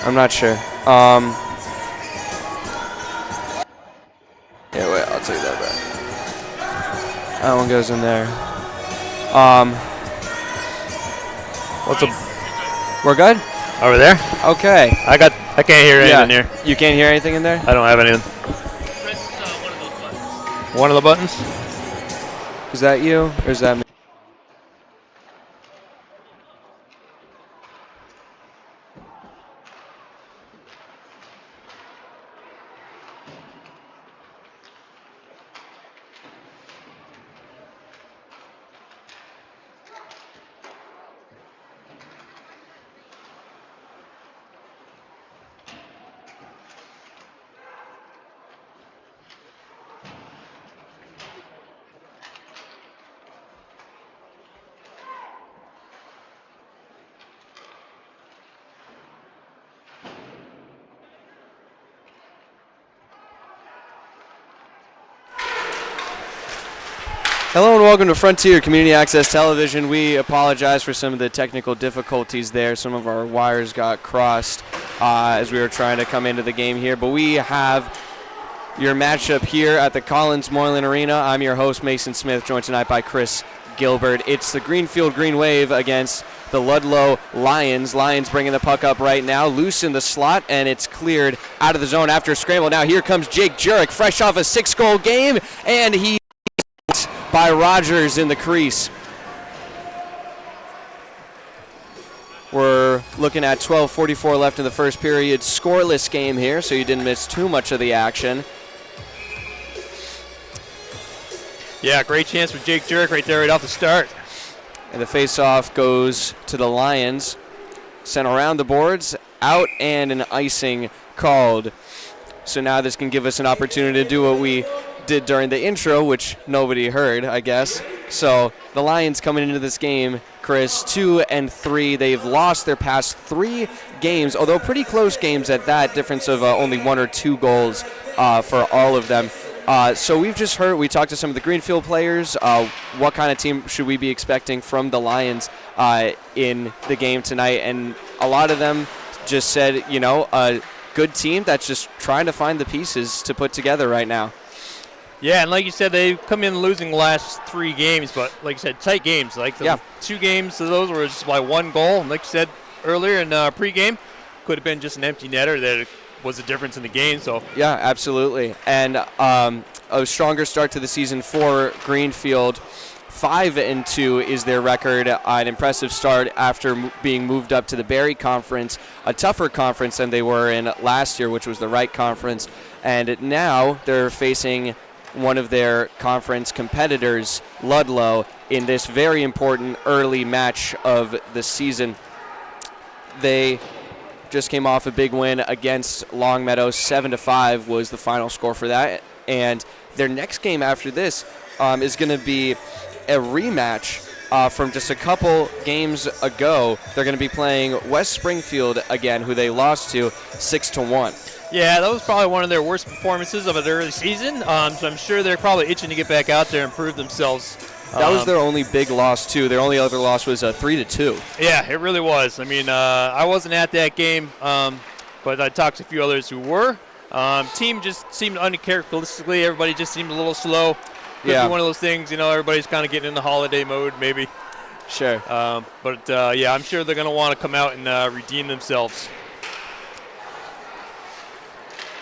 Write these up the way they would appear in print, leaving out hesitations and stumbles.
I'm not sure. Yeah, wait, I'll take that back. That one goes in there. We're good? Over there? Okay. I can't hear anything here. You can't hear anything in there? I don't have anything. Press one of those buttons. One of the buttons? Is that you or is that me? Hello and welcome to Frontier Community Access Television. We apologize for some of the technical difficulties there. Some of our wires got crossed as we were trying to come into the game here. But we have your matchup here at the Collins Moylan Arena. I'm your host, Mason Smith, joined tonight by Chris Gilbert. It's the Greenfield Greenwave against the Ludlow Lions. Lions bringing the puck up right now, loose in the slot, and it's cleared out of the zone after a scramble. Now here comes Jake Jurek, fresh off a 6-goal game, and he by Rogers in the crease. We're looking at 12:44 left in the first period. Scoreless game here, so you didn't miss too much of the action. Yeah, great chance for Jake Jurek right there right off the start. And the face-off goes to the Lions. Sent around the boards, out, and an icing called. So now this can give us an opportunity to do what we did during the intro, which nobody heard, I guess. So the Lions coming into this game, Chris, 2-3. They've lost their past 3 games, although pretty close games at that, difference of only 1 or 2 goals for all of them. So we've just heard, we talked to some of the Greenfield players. What kind of team should we be expecting from the Lions in the game tonight? And a lot of them just said, you know, a good team that's just trying to find the pieces to put together right now. Yeah, and like you said, they come in losing the last 3 games, but like you said, tight games. Like the 2 games of those were just by 1 goal. And like you said earlier in pregame, could have been just an empty netter that was the difference in the game. So yeah, absolutely. And a stronger start to the season for Greenfield. 5-2 is their record. An impressive start after being moved up to the Barry Conference, a tougher conference than they were in last year, which was the Wright Conference. And now they're facing one of their conference competitors, Ludlow, in this very important early match of the season. They just came off a big win against Longmeadow. 7-5 was the final score for that. And their next game after this is going to be a rematch from just a couple games ago. They're going to be playing West Springfield again, who they lost to 6-1. Yeah, that was probably one of their worst performances of an early season. So I'm sure they're probably itching to get back out there and prove themselves. That was their only big loss, too. Their only other loss was 3-2. Yeah, it really was. I mean, I wasn't at that game, but I talked to a few others who were. Team just seemed uncharacteristically. Everybody just seemed a little slow. Could be one of those things, you know, everybody's kind of getting in the holiday mode, maybe. Sure. But yeah, I'm sure they're going to want to come out and redeem themselves.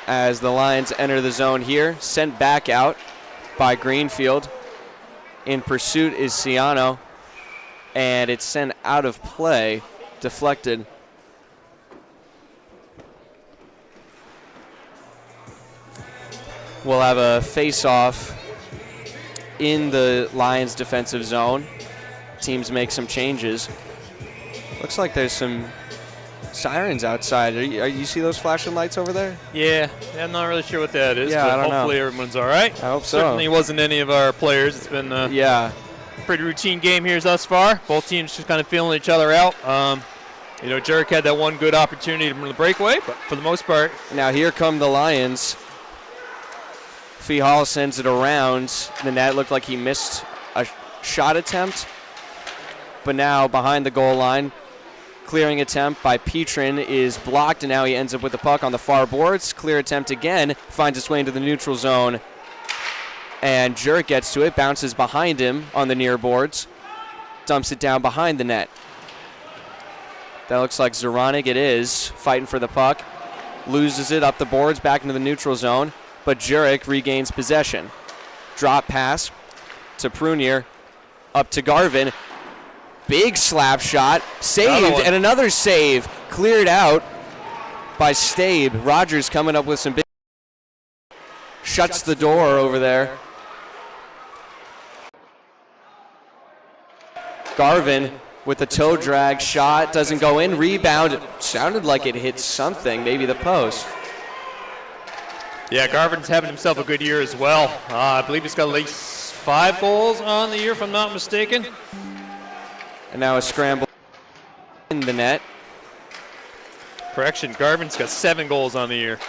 As the Lions enter the zone here, sent back out by Greenfield. In pursuit is Ciano, and it's sent out of play, deflected. We'll have a face-off in the Lions' defensive zone. Teams make some changes. Looks like there's some sirens outside. You see those flashing lights over there? Yeah, I'm not really sure what that is, yeah, but hopefully everyone's all right. I hope so. Certainly wasn't any of our players. It's been a pretty routine game here thus far. Both teams just kind of feeling each other out. You know, Jurek had that one good opportunity to run the breakaway, but for the most part. Now here come the Lions. Fee Hall sends it around the net. Looked like he missed a shot attempt. But now behind the goal line, Clearing attempt by Petrin is blocked, and now he ends up with the puck on the far boards. Clear attempt again, finds its way into the neutral zone. And Jurek gets to it, bounces behind him on the near boards, dumps it down behind the net. That looks like Zaranik. It is, fighting for the puck. Loses it up the boards, back into the neutral zone, but Jurek regains possession. Drop pass to Prunier, up to Garvin. Big slap shot, saved, and another save. Cleared out by Stabe. Rogers coming up with some big... Shuts the door over there. Garvin with the toe drag shot, doesn't go in. Rebound, sounded like it hit something, maybe the post. Yeah, Garvin's having himself a good year as well. I believe he's got at least 5 goals on the year, if I'm not mistaken. And now a scramble in the net. Correction, Garvin's got 7 goals on the year.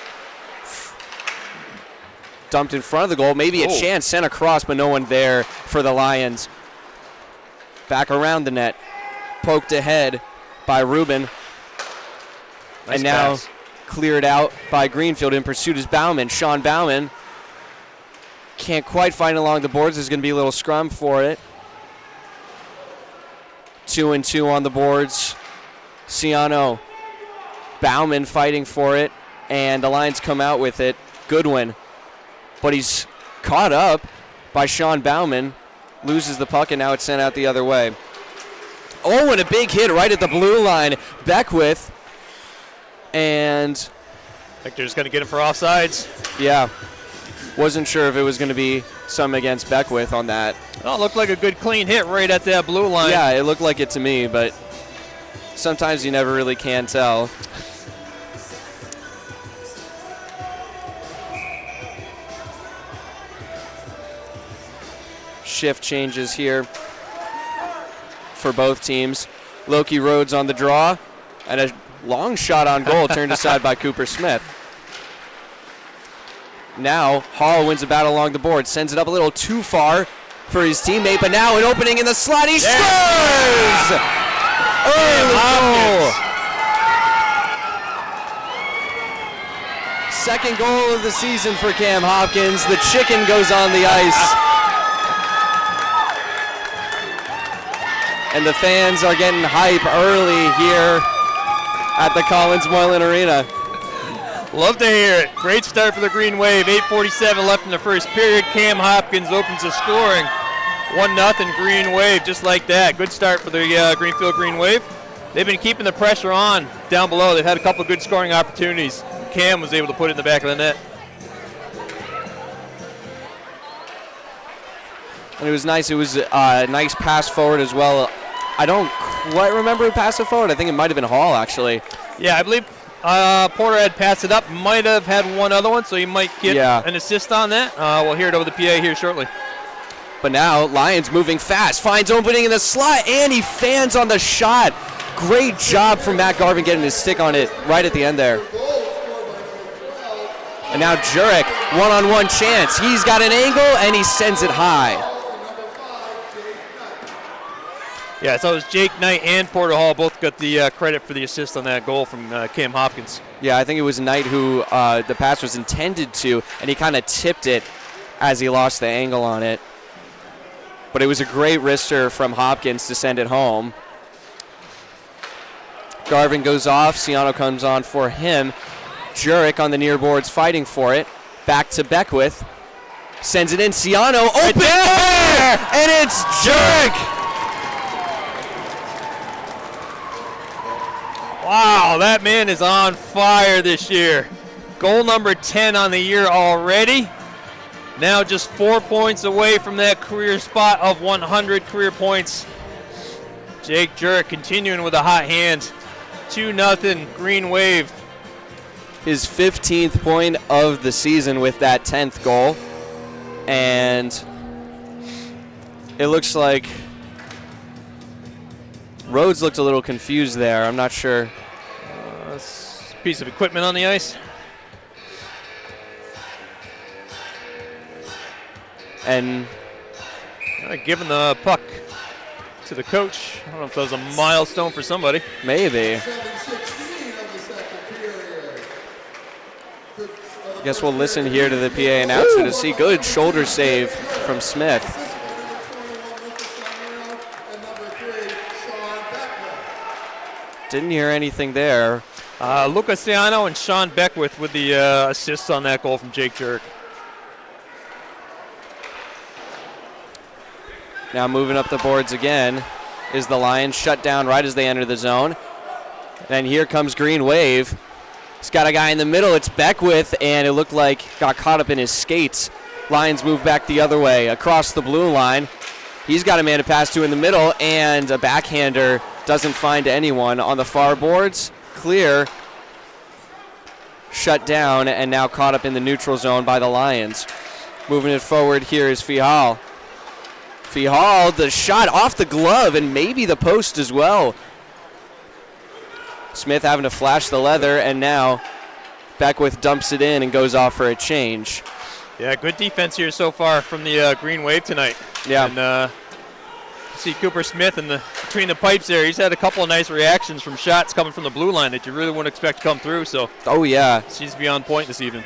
Dumped in front of the goal, maybe a chance, sent across, but no one there for the Lions. Back around the net. Poked ahead by Rubin. Nice and now pass. Cleared out by Greenfield. In pursuit is Bauman. Sean Bauman can't quite find along the boards. There's going to be a little scrum for it. 2-2 on the boards. Ciano. Bauman fighting for it, and the Lions come out with it. Goodwin. But he's caught up by Sean Bauman. Loses the puck, and now it's sent out the other way. Oh, and a big hit right at the blue line. Beckwith. And I think they're just going to get him for offsides. yeah, wasn't sure if it was going to be some against Beckwith on that. Oh, it looked like a good clean hit right at that blue line. Yeah, it looked like it to me, but sometimes you never really can tell. Shift changes here for both teams. Loki Rhodes on the draw, and a long shot on goal turned aside by Cooper Smith. Now Hall wins a battle along the board, sends it up a little too far for his teammate, but now an opening in the slot. He scores! Early goal. Second goal of the season for Cam Hopkins. The chicken goes on the ice. And the fans are getting hype early here at the Collins Moylan Arena. Love to hear it. Great start for the Greenwave. 8:47 left in the first period. Cam Hopkins opens the scoring. 1-0 Greenwave, just like that. Good start for the Greenfield Greenwave. They've been keeping the pressure on down below. They've had a couple of good scoring opportunities. Cam was able to put it in the back of the net. And it was nice. It was a nice pass forward as well. I don't quite remember who passed it forward. I think it might have been Hall, actually. Yeah, I believe Porter had passed it up. Might have had one other one, so he might get an assist on that. We'll hear it over the PA here shortly. But now Lions moving fast. Finds opening in the slot, and he fans on the shot. Great job from Matt Garvin getting his stick on it right at the end there. And now Jurek, one-on-one chance. He's got an angle, and he sends it high. Yeah, so it was Jake Knight and Porter Hall both got the credit for the assist on that goal from Cam Hopkins. Yeah, I think it was Knight who the pass was intended to, and he kind of tipped it as he lost the angle on it. But it was a great wrister from Hopkins to send it home. Garvin goes off. Ciano comes on for him. Jurek on the near boards fighting for it. Back to Beckwith. Sends it in. Ciano open there! And it's Jurek! Wow, that man is on fire this year. Goal number 10 on the year already. Now just 4 points away from that career spot of 100 career points. Jake Jurek continuing with a hot hand. 2-0 Greenwave. His 15th point of the season with that 10th goal. And it looks like Rhodes looked a little confused there. I'm not sure. Piece of equipment on the ice. And giving the puck to the coach. I don't know if that was a milestone for somebody. Maybe. Guess we'll listen here to the PA announcer to see. Good shoulder save from Smith. Didn't hear anything there. Lucas Ciano and Sean Beckwith with the assists on that goal from Jake Jurek. Now moving up the boards again is the Lions, shut down right as they enter the zone. And here comes Greenwave. He's got a guy in the middle. It's Beckwith, and it looked like got caught up in his skates. Lions move back the other way across the blue line. He's got a man to pass to in the middle, and a backhander doesn't find anyone on the far boards. Clear. Shut down, and now caught up in the neutral zone by the Lions. Moving it forward here is Fihal. Fihal, the shot off the glove, and maybe the post as well. Smith having to flash the leather, and now Beckwith dumps it in and goes off for a change. Yeah, good defense here so far from the Green Wave tonight. Yeah. And see Cooper Smith between the pipes there. He's had a couple of nice reactions from shots coming from the blue line that you really wouldn't expect to come through. So. Oh yeah. Seems to be on point this evening.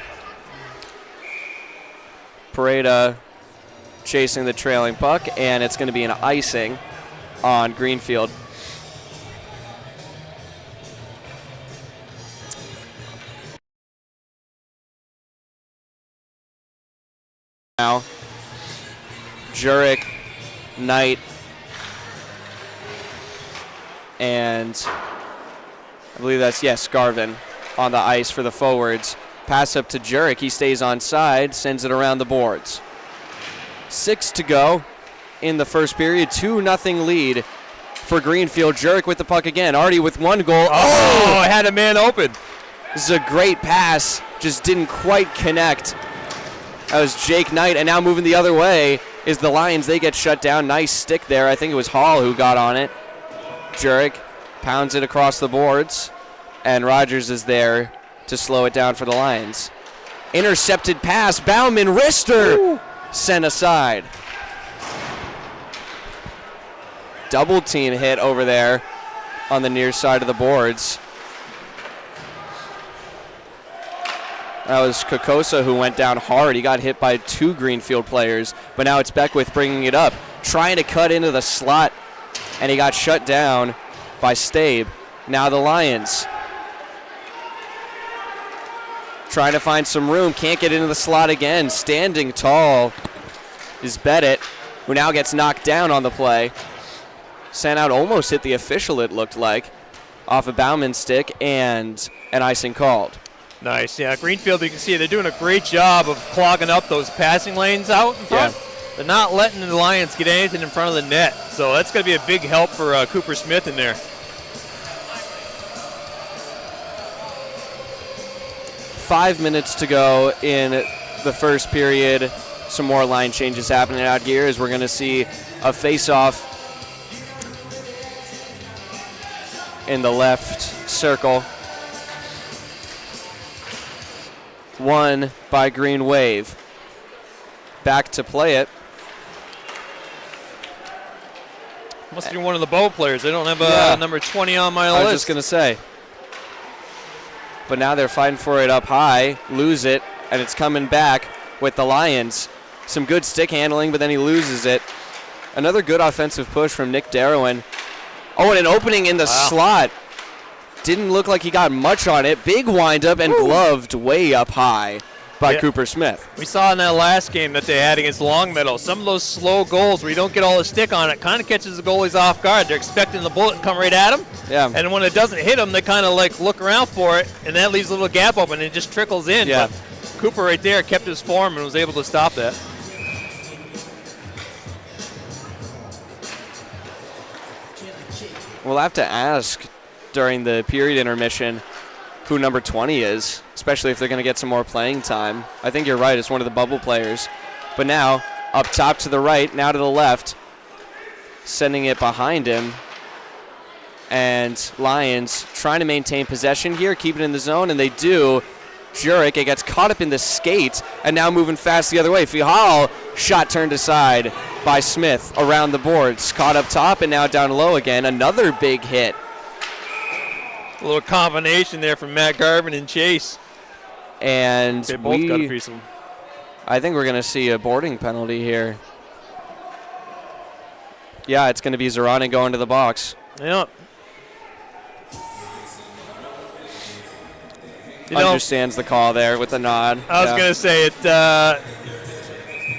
Pareda chasing the trailing puck, and it's going to be an icing on Greenfield. Now, Jurek, Knight, and I believe that's, yes, Garvin on the ice for the forwards. Pass up to Jurek. He stays on side, sends it around the boards. 6 to go in the first period. 2-0 lead for Greenfield. Jurek with the puck again, already with one goal. Oh, I had a man open. This is a great pass, just didn't quite connect. That was Jake Knight, and now moving the other way is the Lions. They get shut down. Nice stick there. I think it was Hall who got on it. Jurek pounds it across the boards, and Rogers is there to slow it down for the Lions. Intercepted pass. Bauman, wrister, sent aside. Double team hit over there on the near side of the boards. That was Kokosa who went down hard. He got hit by 2 Greenfield players, but now it's Beckwith bringing it up, trying to cut into the slot, and he got shut down by Stabe. Now the Lions trying to find some room, can't get into the slot again. Standing tall is Bettit, who now gets knocked down on the play. Sent out, almost hit the official, it looked like, off a Bauman stick, and an icing called. Nice, yeah. Greenfield, you can see they're doing a great job of clogging up those passing lanes out in front. Yeah. They're not letting the Lions get anything in front of the net, so that's going to be a big help for Cooper Smith in there. 5 minutes to go in the first period. Some more line changes happening out here as we're going to see a face-off in the left circle. Won by Greenwave. Back to play it. Must be one of the bow players. They don't have number 20 on my list. I was just going to say. But now they're fighting for it up high, lose it, and it's coming back with the Lions. Some good stick handling, but then he loses it. Another good offensive push from Nick Darwin. Oh, and an opening in the slot. Didn't look like he got much on it. Big windup and gloved way up high by Cooper Smith. We saw in that last game that they had against Longmeadow, some of those slow goals where you don't get all the stick on it kind of catches the goalies off guard. They're expecting the bullet to come right at them. Yeah. And when it doesn't hit them, they kind of like look around for it, and that leaves a little gap open, and it just trickles in. Yeah. But Cooper right there kept his form and was able to stop that. We'll have to ask during the period intermission who number 20 is, especially if they're going to get some more playing time. I think you're right, it's one of the bubble players. But now, up top to the right, now to the left, sending it behind him. And Lions trying to maintain possession here, keep it in the zone, and they do. Jurek, it gets caught up in the skate, and now moving fast the other way. Fihal, shot turned aside by Smith around the boards. Caught up top and now down low again. Another big hit. A little combination there from Matt Garvin and Chase. And they both got a piece of them. I think we're going to see a boarding penalty here. Yeah, it's going to be Zarani going to the box. Yeah. Understands the call there with the nod. I was going to say it.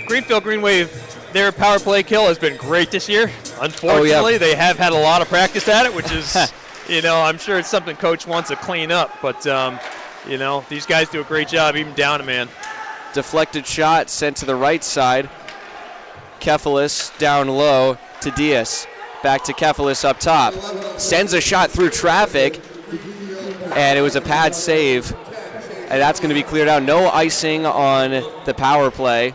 Greenwave, their power play kill has been great this year. Unfortunately, they have had a lot of practice at it, which is, I'm sure it's something Coach wants to clean up. But, these guys do a great job, even down a man. Deflected shot sent to the right side. Kefalis down low to Diaz. Back to Kefalis up top. Sends a shot through traffic, and it was a pad save. And that's going to be cleared out. No icing on the power play.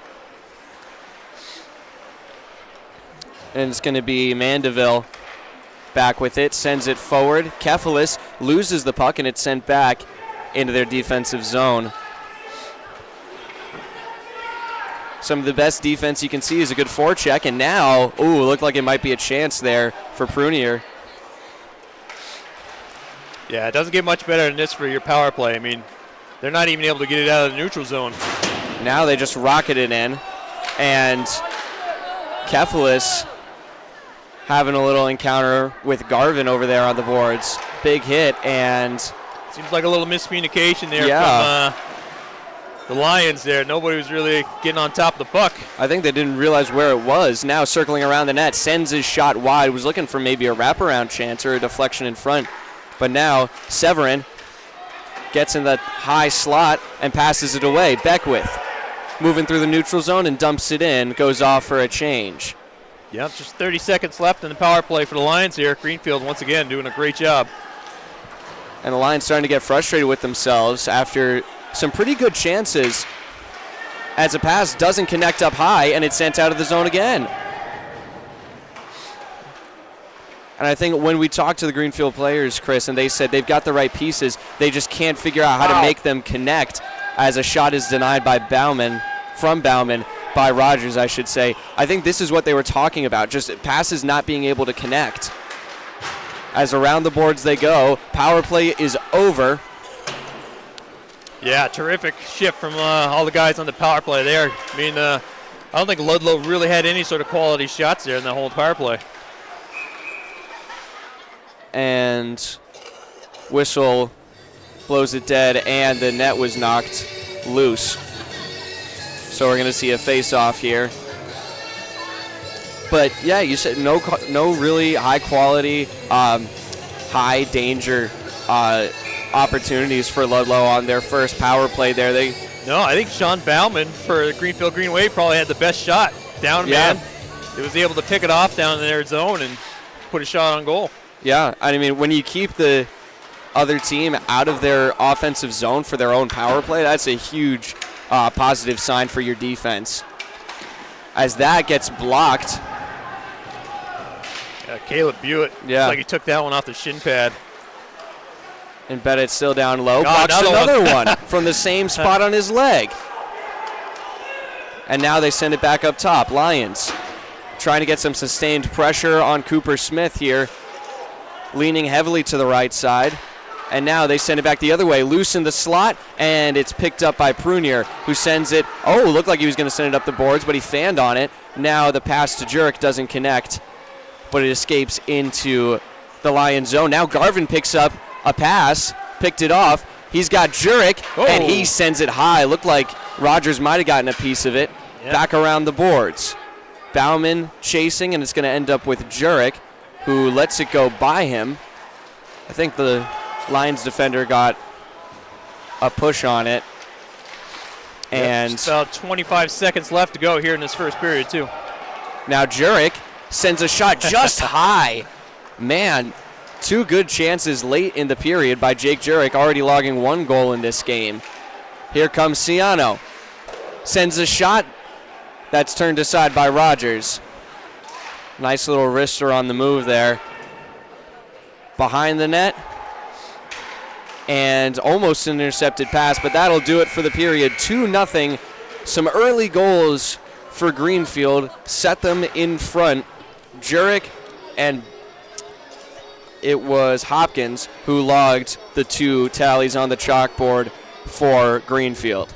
And it's going to be Mandeville back with it. Sends it forward. Kefalis loses the puck, and it's sent back into their defensive zone. Some of the best defense you can see is a good forecheck, and now, looked like it might be a chance there for Prunier. Yeah, it doesn't get much better than this for your power play. I mean, they're not even able to get it out of the neutral zone. Now they just rocket it in, and Kefalis having a little encounter with Garvin over there on the boards. Big hit, and seems like a little miscommunication there from the Lions there. Nobody was really getting on top of the puck. I think they didn't realize where it was. Now circling around the net, sends his shot wide. Was looking for maybe a wraparound chance or a deflection in front. But now Severin gets in the high slot and passes it away. Beckwith moving through the neutral zone and dumps it in. Goes off for a change. Yep, just 30 seconds left in the power play for the Lions here. Greenfield once again doing a great job. And the Lions starting to get frustrated with themselves after some pretty good chances as a pass doesn't connect up high and it's sent out of the zone again. And I think when we talked to the Greenfield players, Chris, and they said they've got the right pieces, they just can't figure out how to make them connect as a shot is denied by Bauman, by Rogers, I should say. I think this is what they were talking about, just passes not being able to connect. As around the boards they go, power play is over. Yeah, terrific shift from all the guys on the power play there. I mean, I don't think Ludlow really had any sort of quality shots there in the whole power play. And whistle blows it dead, and the net was knocked loose. So we're going to see a face-off here. But, yeah, you said no really high-quality, high-danger opportunities for Ludlow on their first power play there. No, I think Sean Bauman for Greenfield Greenwave probably had the best shot down, man. He was able to pick it off down in their zone and put a shot on goal. Yeah, I mean, when you keep the other team out of their offensive zone for their own power play, that's a huge positive sign for your defense. As that gets blocked. Yeah, Caleb Buick. Yeah. Looks like he took that one off the shin pad. And Bennett's still down low. Blocks another one from the same spot on his leg. And now they send it back up top. Lions trying to get some sustained pressure on Cooper Smith here. Leaning heavily to the right side. And now they send it back the other way. Loose in the slot, and it's picked up by Prunier, who sends it. Oh, looked like he was going to send it up the boards, but he fanned on it. Now the pass to Jurek doesn't connect, but it escapes into the Lions zone. Now Garvin picks up a pass, picked it off. He's got Jurek, and he sends it high. Looked like Rogers might have gotten a piece of it. Yep. Back around the boards. Bauman chasing, and it's going to end up with Jurek, who lets it go by him. I think the Lions defender got a push on it. And just about 25 seconds left to go here in this first period, too. Now Jurek sends a shot just high. Man, two good chances late in the period by Jake Jurek, already logging one goal in this game. Here comes Ciano. Sends a shot that's turned aside by Rogers. Nice little wrister on the move there. Behind the net. And almost an intercepted pass, but that'll do it for the period. 2-0. Some early goals for Greenfield set them in front. Jurek and it was Hopkins who logged the 2 tallies on the chalkboard for Greenfield.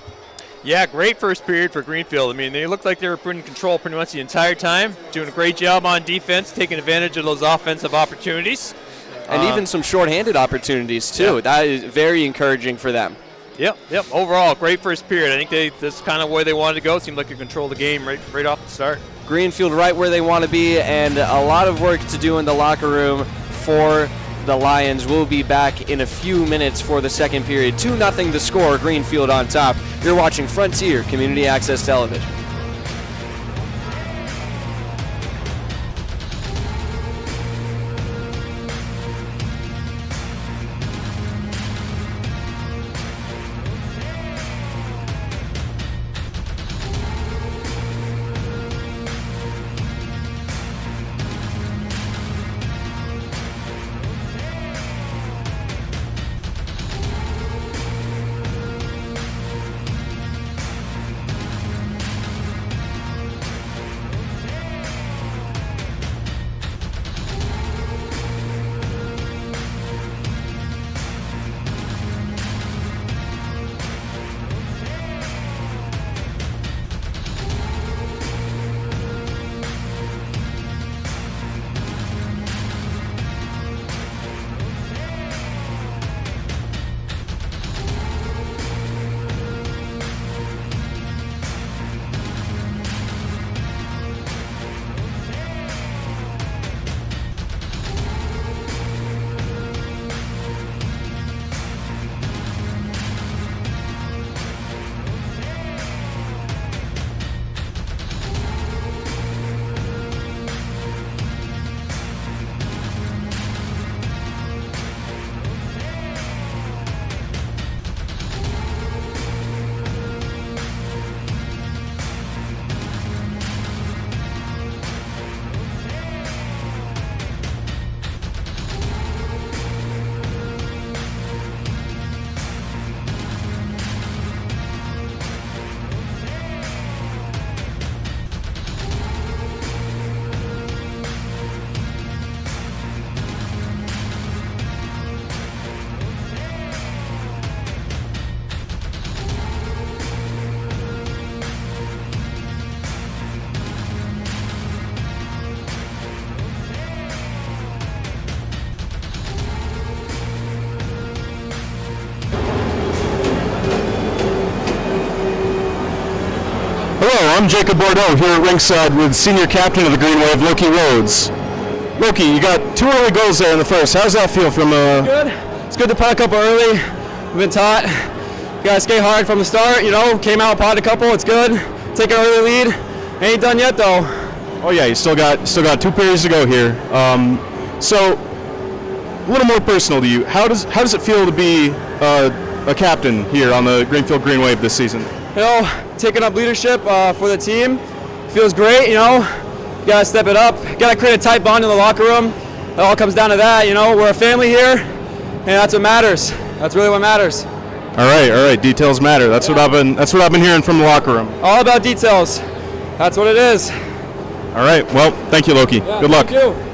Yeah, great first period for Greenfield. I mean, they looked like they were in control pretty much the entire time, doing a great job on defense, taking advantage of those offensive opportunities. And even some shorthanded opportunities, too. Yeah. That is very encouraging for them. Yep. Overall, great first period. I think that's kind of where they wanted to go. It seemed like they controlled the game right off the start. Greenfield right where they want to be, and a lot of work to do in the locker room for the Lions. Will be back in a few minutes for the second period. 2-0 the score, Greenfield on top. You're watching Frontier Community Access Television. I'm Jacob Bordeaux here at ringside with senior captain of the Greenwave, Loki Rhodes. Loki, you got 2 early goals there in the first. How does that feel from Good. It's good to putt a couple early. We've been taught you gotta skate hard from the start, came out, potted a couple, it's good. Take an early lead. Ain't done yet though. Oh yeah, you still got 2 periods to go here. So a little more personal to you. How does it feel to be a captain here on the Greenfield Greenwave this season? Taking up leadership for the team feels great. You gotta step it up. Gotta create a tight bond in the locker room. It all comes down to that. We're a family here, and that's what matters. That's really what matters. All right. Details matter. That's what I've been hearing from the locker room. All about details. That's what it is. All right. Well, thank you, Loki. Yeah, good luck. Thank you.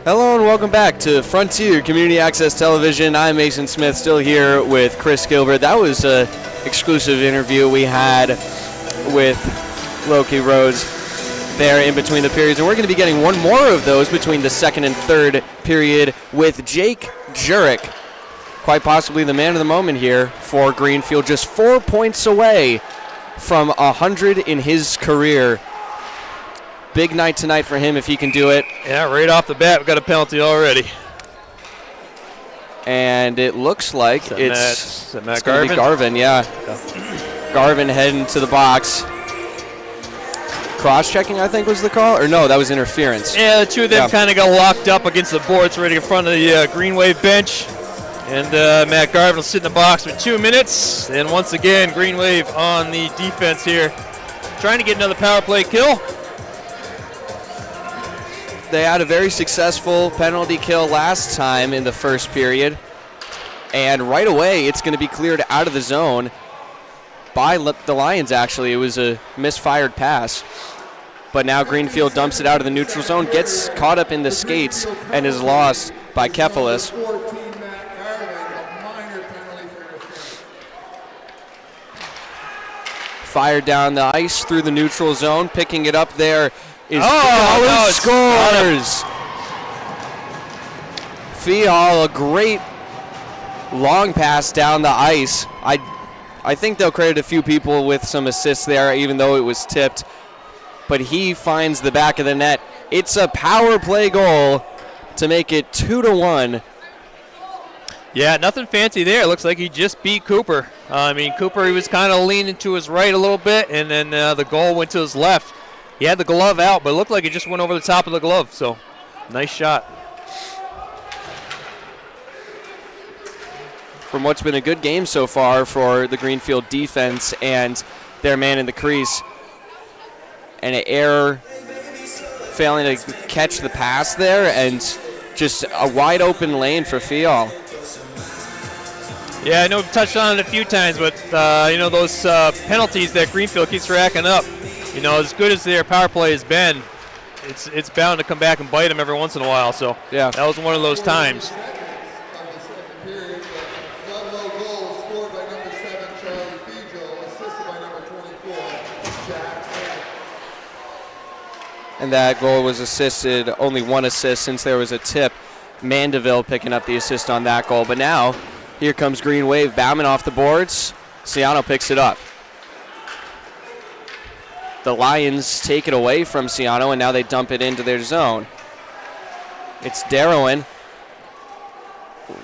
Hello and welcome back to Frontier Community Access Television. I'm Mason Smith, still here with Chris Gilbert. That was an exclusive interview we had with Loki Rose there in between the periods, and we're going to be getting one more of those between the second and third period with Jake Jurek, quite possibly the man of the moment here for Greenfield, just 4 points away from 100 in his career. Big night tonight for him if he can do it. Yeah, right off the bat, we got a penalty already. And it looks like it's going to be Garvin, yeah. Garvin heading to the box. Cross-checking, I think, was the call? Or no, that was interference. Yeah, the two of them kind of got locked up against the boards right in front of the Greenwave bench. And Matt Garvin will sit in the box for 2 minutes. And once again, Greenwave on the defense here, trying to get another power play kill. They had a very successful penalty kill last time in the first period. And right away, it's going to be cleared out of the zone by the Lions, actually. It was a misfired pass. But now Greenfield dumps it out of the neutral zone, gets caught up in the skates, and is lost by Kefalis. Fired down the ice through the neutral zone, picking it up there is Fial, who scores. Fial, a great long pass down the ice. I think they'll credit a few people with some assists there, even though it was tipped. But he finds the back of the net. It's a power play goal to make it 2-1. Yeah, nothing fancy there. Looks like he just beat Cooper. Cooper, he was kind of leaning to his right a little bit, and then the goal went to his left. He had the glove out, but it looked like it just went over the top of the glove. So, nice shot. From what's been a good game so far for the Greenfield defense and their man in the crease. And an error, failing to catch the pass there, and just a wide open lane for Fial. Yeah, I know we've touched on it a few times, but those penalties that Greenfield keeps racking up, as good as their power play has been, it's bound to come back and bite them every once in a while. So yeah, that was one of those times. And that goal was assisted, only one assist since there was a tip. Mandeville picking up the assist on that goal. But now, here comes Greenwave. Bauman off the boards. Ciano picks it up. The Lions take it away from Ciano, and now they dump it into their zone. It's Darrowan.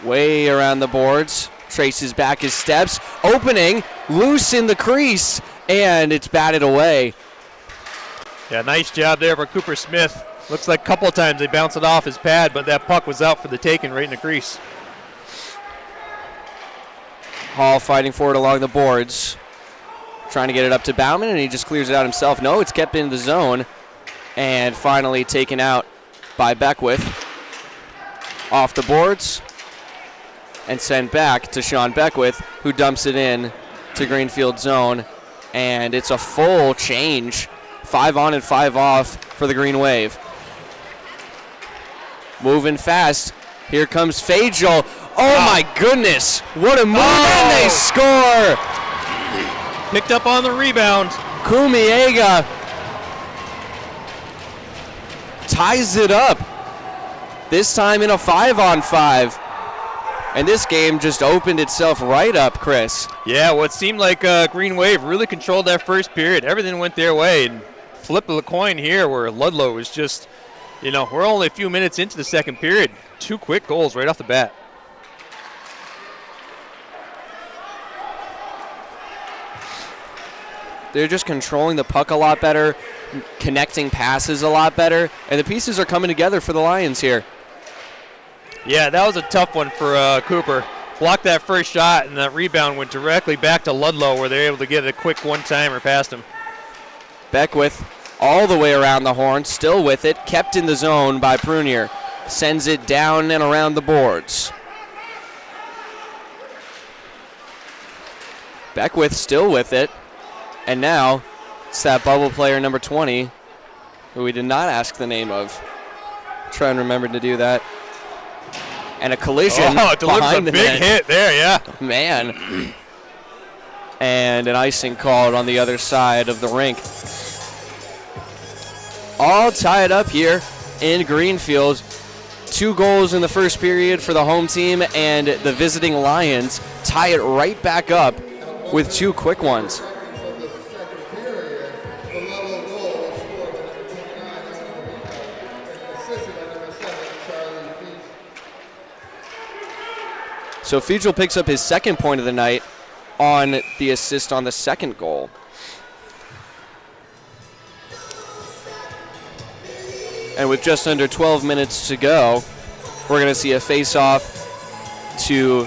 Way around the boards. Traces back his steps. Opening. Loose in the crease. And it's batted away. Yeah, nice job there for Cooper Smith. Looks like a couple of times they bounced it off his pad, but that puck was out for the taking right in the crease. Hall fighting for it along the boards. Trying to get it up to Bauman, and he just clears it out himself. No, it's kept in the zone. And finally taken out by Beckwith. Off the boards. And sent back to Sean Beckwith, who dumps it in to Greenfield zone. And it's a full change. 5 on and 5 off for the Green Wave. Moving fast. Here comes Fagel. Oh my goodness. What a move. And they score. Picked up on the rebound. Kumiega ties it up. This time in a 5-on-5. And this game just opened itself right up, Chris. Yeah, what seemed like Green Wave really controlled that first period. Everything went their way. And flip of the coin here where Ludlow was just, we're only a few minutes into the second period. 2 quick goals right off the bat. They're just controlling the puck a lot better, connecting passes a lot better, and the pieces are coming together for the Lions here. Yeah, that was a tough one for Cooper. Blocked that first shot, and that rebound went directly back to Ludlow where they were able to get a quick one-timer past him. Beckwith all the way around the horn, still with it, kept in the zone by Prunier. Sends it down and around the boards. Beckwith still with it. And now it's that bubble player number 20, who we did not ask the name of. Try and remember to do that. And a collision behind the big hit there, yeah. Man. And an icing called on the other side of the rink. All tied up here in Greenfield. 2 goals in the first period for the home team, and the visiting Lions tie it right back up with 2 quick ones. So Fugel picks up his second point of the night on the assist on the second goal. And with just under 12 minutes to go, we're going to see a face-off to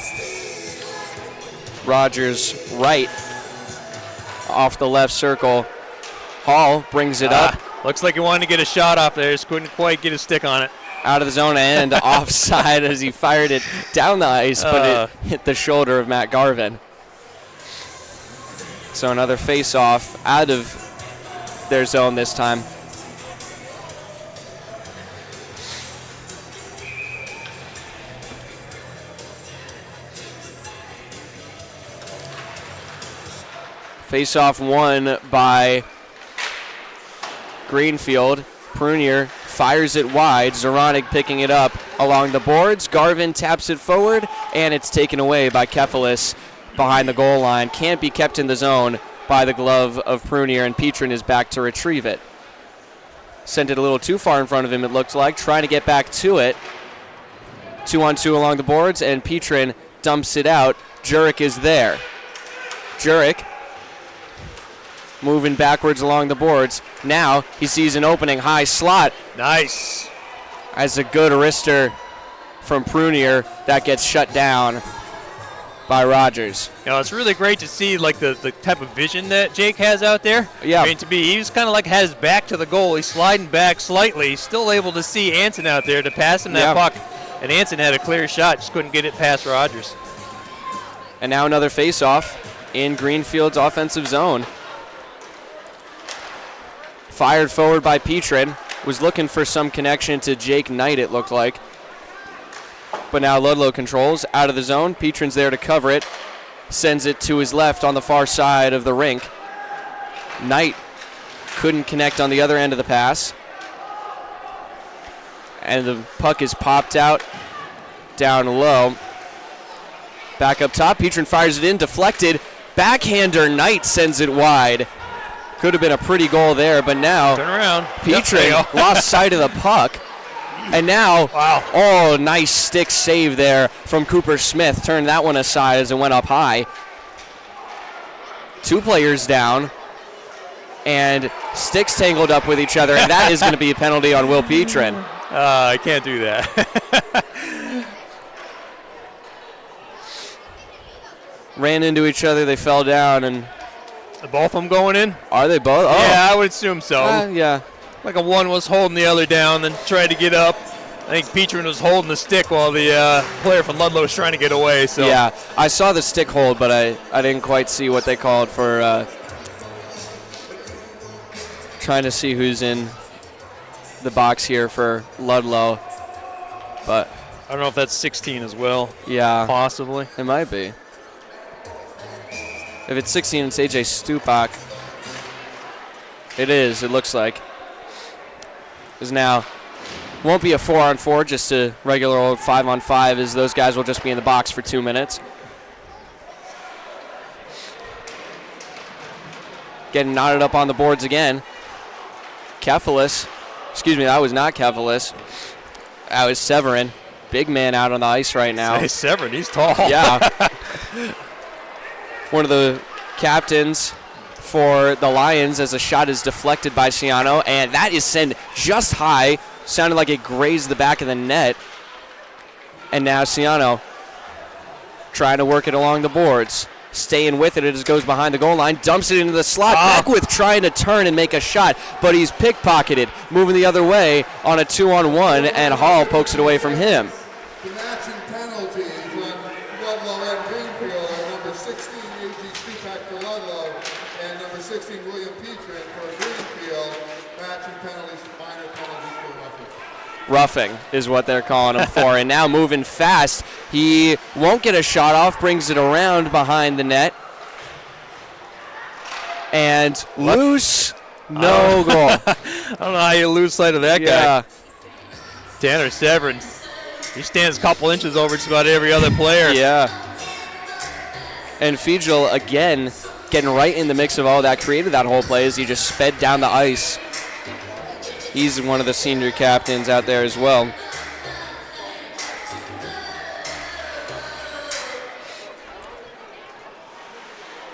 Rogers' right off the left circle. Hall brings it up. Looks like he wanted to get a shot off there. Just couldn't quite get a stick on it. Out of the zone and offside as he fired it down the ice, but it hit the shoulder of Matt Garvin. So another face-off out of their zone this time. Face-off won by Greenfield. Prunier fires it wide. Zoronic picking it up along the boards. Garvin taps it forward, and it's taken away by Kefalis behind the goal line. Can't be kept in the zone by the glove of Prunier, and Petrin is back to retrieve it. Sent it a little too far in front of him, it looked like. Trying to get back to it. 2-on-2 along the boards, and Petrin dumps it out. Jurek is there. Jurek moving backwards along the boards. Now he sees an opening, high slot. Nice. As a good wrister from Prunier, that gets shut down by Rogers. You know, it's really great to see like the type of vision that Jake has out there. Yeah. I mean, he was kind of like has his back to the goal. He's sliding back slightly. He's still able to see Anson out there to pass him that puck. And Anson had a clear shot, just couldn't get it past Rogers. And now another face-off in Greenfield's offensive zone. Fired forward by Petrin. Was looking for some connection to Jake Knight, it looked like. But now Ludlow controls out of the zone. Petrin's there to cover it. Sends it to his left on the far side of the rink. Knight couldn't connect on the other end of the pass. And the puck is popped out down low. Back up top. Petrin fires it in, deflected. Backhander Knight sends it wide. Could have been a pretty goal there, but now turn around. Petrin lost sight of the puck. And now, nice stick save there from Cooper Smith. Turned that one aside as it went up high. 2 players down. And sticks tangled up with each other, and that is going to be a penalty on Will Petrin. I can't do that. Ran into each other, they fell down, and Are both of them going in? Are they both? Oh. Yeah, I would assume so. Yeah. Like a one was holding the other down, then tried to get up. I think Petrin was holding the stick while the player from Ludlow was trying to get away. So yeah, I saw the stick hold, but I didn't quite see what they called for trying to see who's in the box here for Ludlow. But I don't know if that's 16 as well. Yeah. Possibly. It might be. If it's 16, it's AJ Stupak. It is, it looks like. Because now, won't be a 4-on-4, just a regular old 5-on-5, as those guys will just be in the box for 2 minutes. Getting knotted up on the boards again. Kefalis. Excuse me, that was not Kefalis. That was Severin. Big man out on the ice right now. Hey, Severin, he's tall. Yeah. One of the captains for the Lions as a shot is deflected by Ciano, and that is sent just high. Sounded like it grazed the back of the net. And now Ciano trying to work it along the boards. Staying with it as it goes behind the goal line. Dumps it into the slot. Beckwith trying to turn and make a shot, but he's pickpocketed. Moving the other way on a 2-on-1, and Hall pokes it away from him. The matching penalties on Ludlow and Greenfield are number 16, A.G. Stupak for Ludlow, and number 16, William Petrin for Greenfield. Matching penalties, minor penalties for referee. roughing is what they're calling him for. And now moving fast. He won't get a shot off, brings it around behind the net. And loose, no goal. I don't know how you lose sight of that Yeah. guy. Tanner Severin, he stands a couple inches over just about every other player. Yeah. And Fiegel, again, getting right in the mix of all that, created that whole play as he just sped down the ice. He's one of the senior captains out there as well.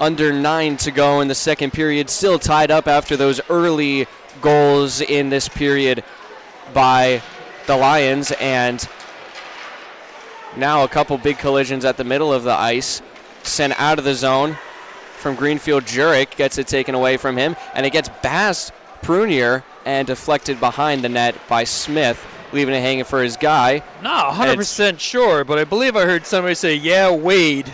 Under 9 to go in the second period, still tied up after those early goals in this period by the Lions, and now a couple big collisions at the middle of the ice. Sent out of the zone from Greenfield. Jurek gets it taken away from him, and it gets past Prunier and deflected behind the net by Smith, leaving it hanging for his guy. Not 100% sure, but I believe I heard somebody say, yeah, Wade,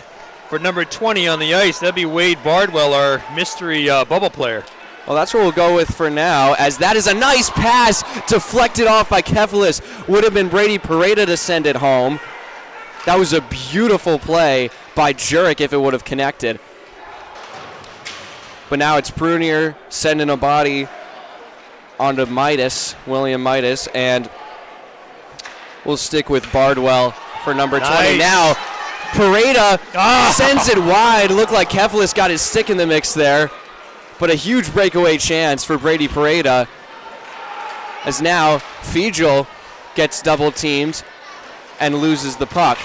for number 20 on the ice. That'd be Wade Bardwell, our mystery bubble player. Well, that's what we'll go with for now, as that is a nice pass deflected off by Kefelis. Would have been Brady Pareda to send it home. That was a beautiful play by Jurek if it would have connected. But now it's Prunier sending a body onto Midas, William Midas, and we'll stick with Bardwell for number 20. Now, Pareda sends it wide. Looked like Kefelis got his stick in the mix there, but a huge breakaway chance for Brady Pareda, as now Fiegel gets double teamed and loses the puck.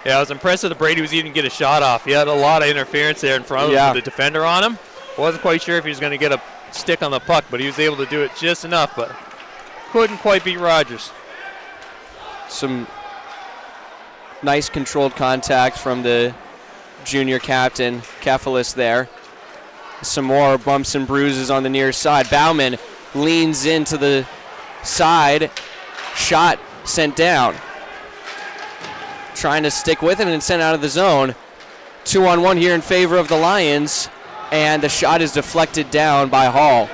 Yeah, I was impressed that Brady was even get a shot off. He had a lot of interference there in front of him with the defender on him. Wasn't quite sure if he was going to get a stick on the puck, but he was able to do it just enough, but couldn't quite beat Rogers. Some nice controlled contact from the junior captain, Kefelis there. Some more bumps and bruises on the near side. Bauman leans into the side. Shot sent down. Trying to stick with it and sent out of the zone. 2-on-1 here in favor of the Lions, and the shot is deflected down by Hall.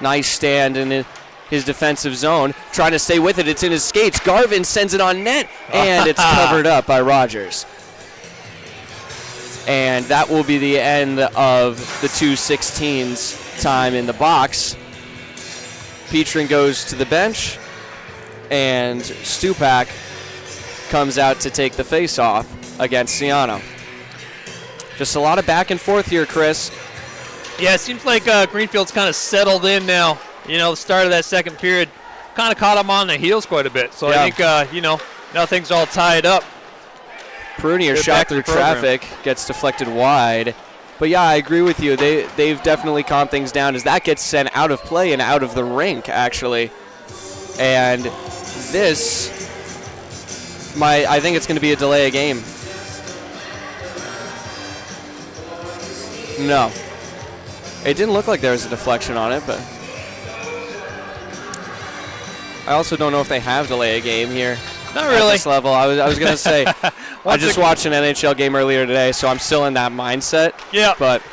Nice stand in his defensive zone. Trying to stay with it. It's in his skates. Garvin sends it on net, and it's covered up by Rogers. And that will be the end of the 2-16's time in the box. Petrin goes to the bench, and Stupak comes out to take the face-off against Ciano. Just a lot of back and forth here, Chris. Yeah, it seems like Greenfield's kind of settled in now. You know, the start of that second period kind of caught him on the heels quite a bit. So I think, now things are all tied up. Prunier shot through traffic, gets deflected wide. But yeah, I agree with you. They've definitely calmed things down as that gets sent out of play and out of the rink, actually. And this, I think it's going to be a delay of game. No. It didn't look like there was a deflection on it, but I also don't know if they have delay of game here. Not really. At this level. I was going to say, I just watched an NHL game earlier today, so I'm still in that mindset. Yeah. But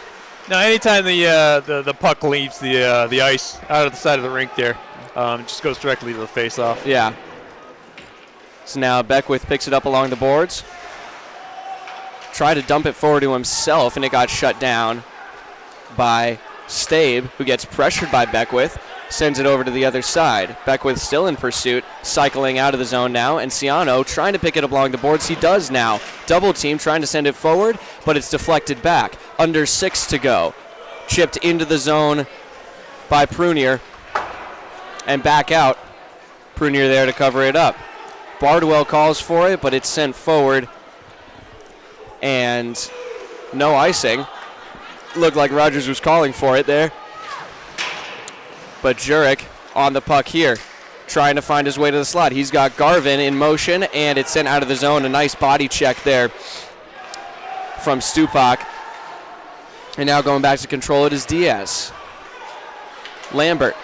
now, anytime the puck leaves the ice out of the side of the rink there, it just goes directly to the face-off. Yeah. So now Beckwith picks it up along the boards. Tried to dump it forward to himself, and it got shut down by Stabe, who gets pressured by Beckwith. Sends it over to the other side. Beckwith still in pursuit, cycling out of the zone now, and Ciano trying to pick it up along the boards. He does now. Double team trying to send it forward, but it's deflected back. Under 6 to go. Chipped into the zone by Prunier, and back out. Prunier there to cover it up. Bardwell calls for it, but it's sent forward, and no icing. Looked like Rogers was calling for it there. But Jurek on the puck here, trying to find his way to the slot. He's got Garvin in motion, and it's sent out of the zone. A nice body check there from Stupak. And now going back to control it is Diaz. Lambert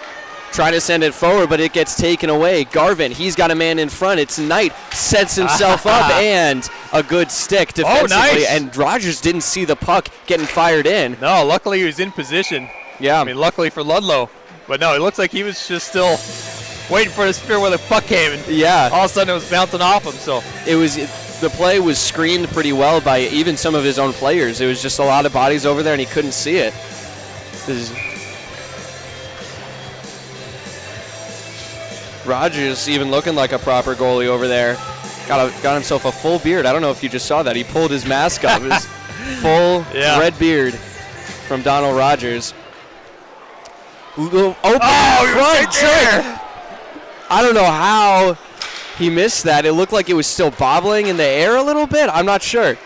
trying to send it forward, but it gets taken away. Garvin, he's got a man in front. It's Knight, sets himself up, and a good stick defensively. Oh, nice. And Rogers didn't see the puck getting fired in. No, luckily he was in position. Yeah. I mean, luckily for Ludlow. But no, it looks like he was just still waiting for the spear where the puck came, and Yeah. all of a sudden it was bouncing off him. So The play was screened pretty well by even some of his own players. It was just a lot of bodies over there, and he couldn't see it. Rogers even looking like a proper goalie over there. Got himself a full beard. I don't know if you just saw that. He pulled his mask off. His full red beard from Donald Rogers. Open front check. I don't know how he missed that. It looked like it was still bobbling in the air a little bit. I'm not sure.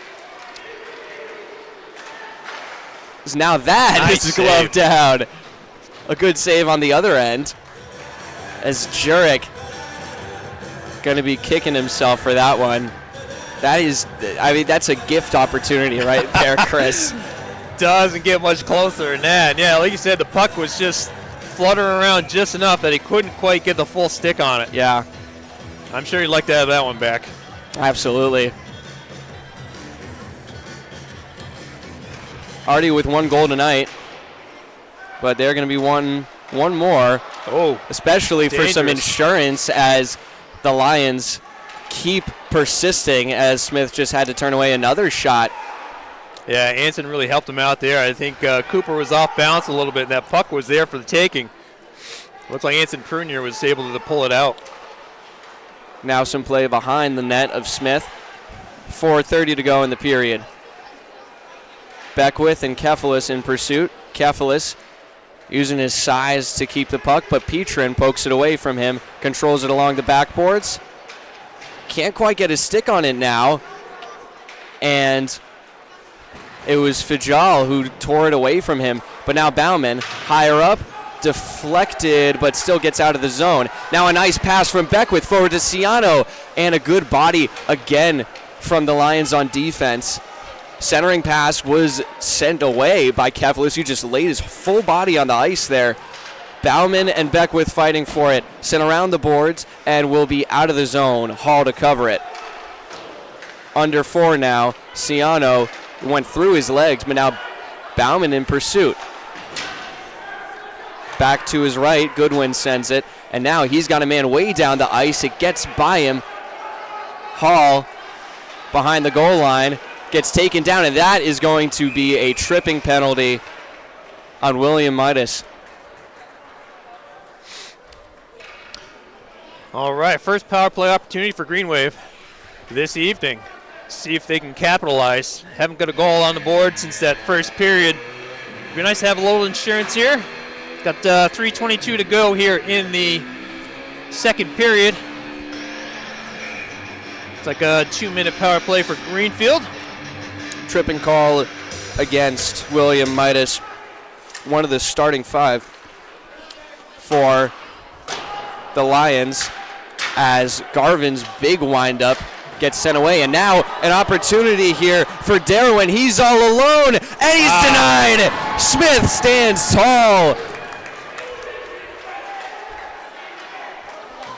Now that is gloved down. A good save on the other end. As Jurek going to be kicking himself for that one. That's a gift opportunity right there, Chris. Doesn't get much closer than that. Yeah, like you said, the puck was just fluttering around just enough that he couldn't quite get the full stick on it. Yeah. I'm sure he'd like to have that one back. Absolutely. Already with one goal tonight, but they're going to be one more. Oh, especially for some insurance as the Lions keep persisting, as Smith just had to turn away another shot. Yeah, Anson really helped him out there. I think Cooper was off balance a little bit, and that puck was there for the taking. Looks like Anson Prunier was able to pull it out. Now some play behind the net of Smith. 4:30 to go in the period. Beckwith and Kefalis in pursuit. Kefalis using his size to keep the puck, but Petrin pokes it away from him, controls it along the backboards. Can't quite get his stick on it now. And it was Fajal who tore it away from him, but now Bauman higher up, deflected, but still gets out of the zone. Now a nice pass from Beckwith forward to Ciano, and a good body again from the Lions on defense. Centering pass was sent away by Kefalis, who just laid his full body on the ice there. Bauman and Beckwith fighting for it. Sent around the boards and will be out of the zone. Hall to cover it. Under 4 now. Ciano went through his legs, but now Bauman in pursuit. Back to his right. Goodwin sends it. And now he's got a man way down the ice. It gets by him. Hall behind the goal line. Gets taken down, and that is going to be a tripping penalty on William Midas. All right, first power play opportunity for Greenwave this evening. See if they can capitalize. Haven't got a goal on the board since that first period. It'd be nice to have a little insurance here. Got 3:22 to go here in the second period. It's like a 2-minute power play for Greenfield. Tripping call against William Midas, one of the starting 5 for the Lions, as Garvin's big windup gets sent away. And now an opportunity here for Darwin. He's all alone, and he's denied. Smith stands tall.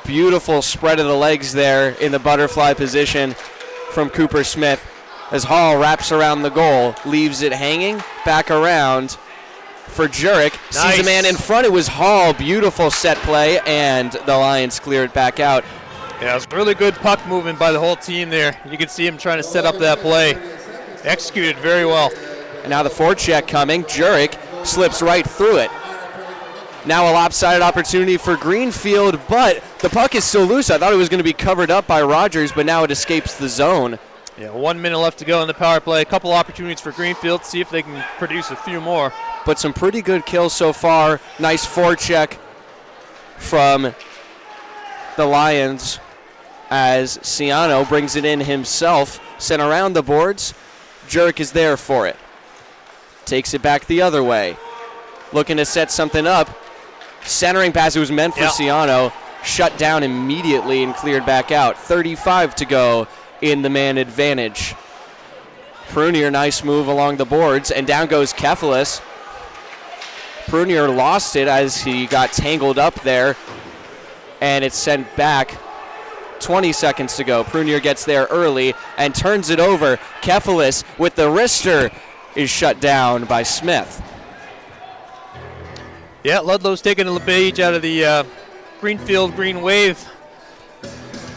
Beautiful spread of the legs there in the butterfly position from Cooper Smith, as Hall wraps around the goal, leaves it hanging, back around for Jurek. Nice. Sees a man in front. It was Hall. Beautiful set play, and the Lions clear it back out. Yeah, it was really good puck movement by the whole team there. You could see him trying to set up that play. Executed very well. And now the forecheck coming. Jurek slips right through it. Now a lopsided opportunity for Greenfield, but the puck is still loose. I thought it was going to be covered up by Rogers, but now it escapes the zone. Yeah, 1 minute left to go in the power play. A couple opportunities for Greenfield. See if they can produce a few more. But some pretty good kills so far. Nice forecheck from the Lions as Ciano brings it in himself. Sent around the boards. Jurek is there for it. Takes it back the other way. Looking to set something up. Centering pass, it was meant for Ciano. Shut down immediately and cleared back out. 35 to go in the man advantage. Prunier, nice move along the boards, and down goes Kefalis. Prunier lost it as he got tangled up there, and it's sent back. 20 seconds to go. Prunier gets there early and turns it over. Kefalis with the wrister is shut down by Smith. Yeah, Ludlow's taking a page out of the Greenfield, Greenwave.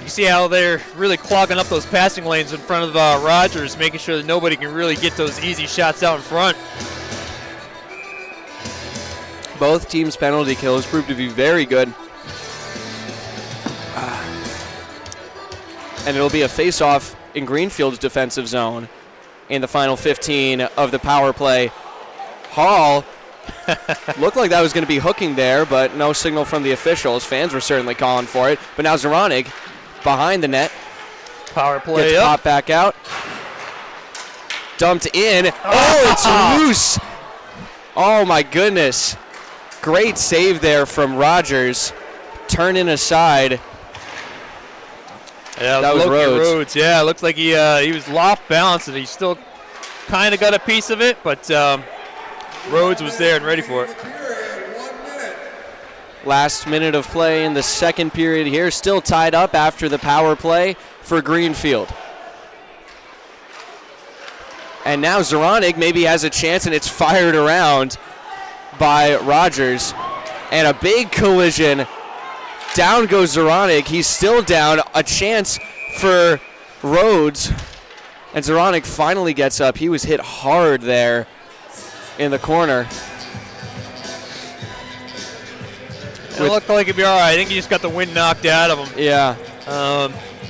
You see how they're really clogging up those passing lanes in front of Rogers, making sure that nobody can really get those easy shots out in front. Both teams' penalty kills proved to be very good. And it'll be a face-off in Greenfield's defensive zone in the final 15 of the power play. Hall looked like that was going to be hooking there, but no signal from the officials. Fans were certainly calling for it. But now Zeranig behind the net. Power play gets up. popped back out. Dumped in. Oh, it's loose. Oh, my goodness. Great save there from Rogers. Turning aside. Yeah, that was Rhodes. Yeah, it looked like he was loft balanced, and he still kind of got a piece of it, but Rhodes was there and ready for it. Last minute of play in the second period here. Still tied up after the power play for Greenfield. And now Zeranig maybe has a chance, and it's fired around by Rogers. And a big collision. Down goes Zeranig. He's still down. A chance for Rhodes. And Zeranig finally gets up. He was hit hard there in the corner. It looked like it'd be all right. I think he just got the wind knocked out of him. Yeah.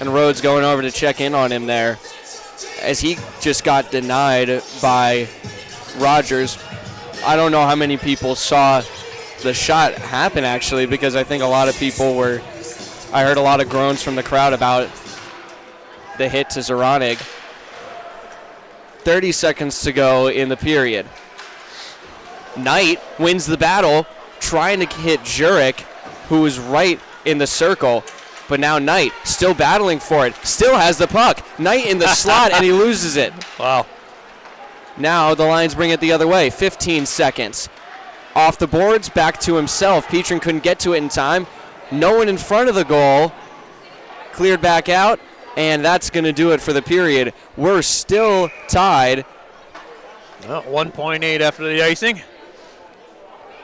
And Rhodes going over to check in on him there, as he just got denied by Rogers. I don't know how many people saw the shot happen, actually, because I think a lot of people were, I heard a lot of groans from the crowd about the hit to Zeranig. 30 seconds to go in the period. Knight wins the battle, trying to hit Jurek, who was right in the circle. But now Knight still battling for it, still has the puck. Knight in the slot, and he loses it. Wow. Now the Lions bring it the other way. 15 seconds. Off the boards, back to himself. Petrin couldn't get to it in time. No one in front of the goal. Cleared back out, and that's going to do it for the period. We're still tied. Well, 1.8 after the icing.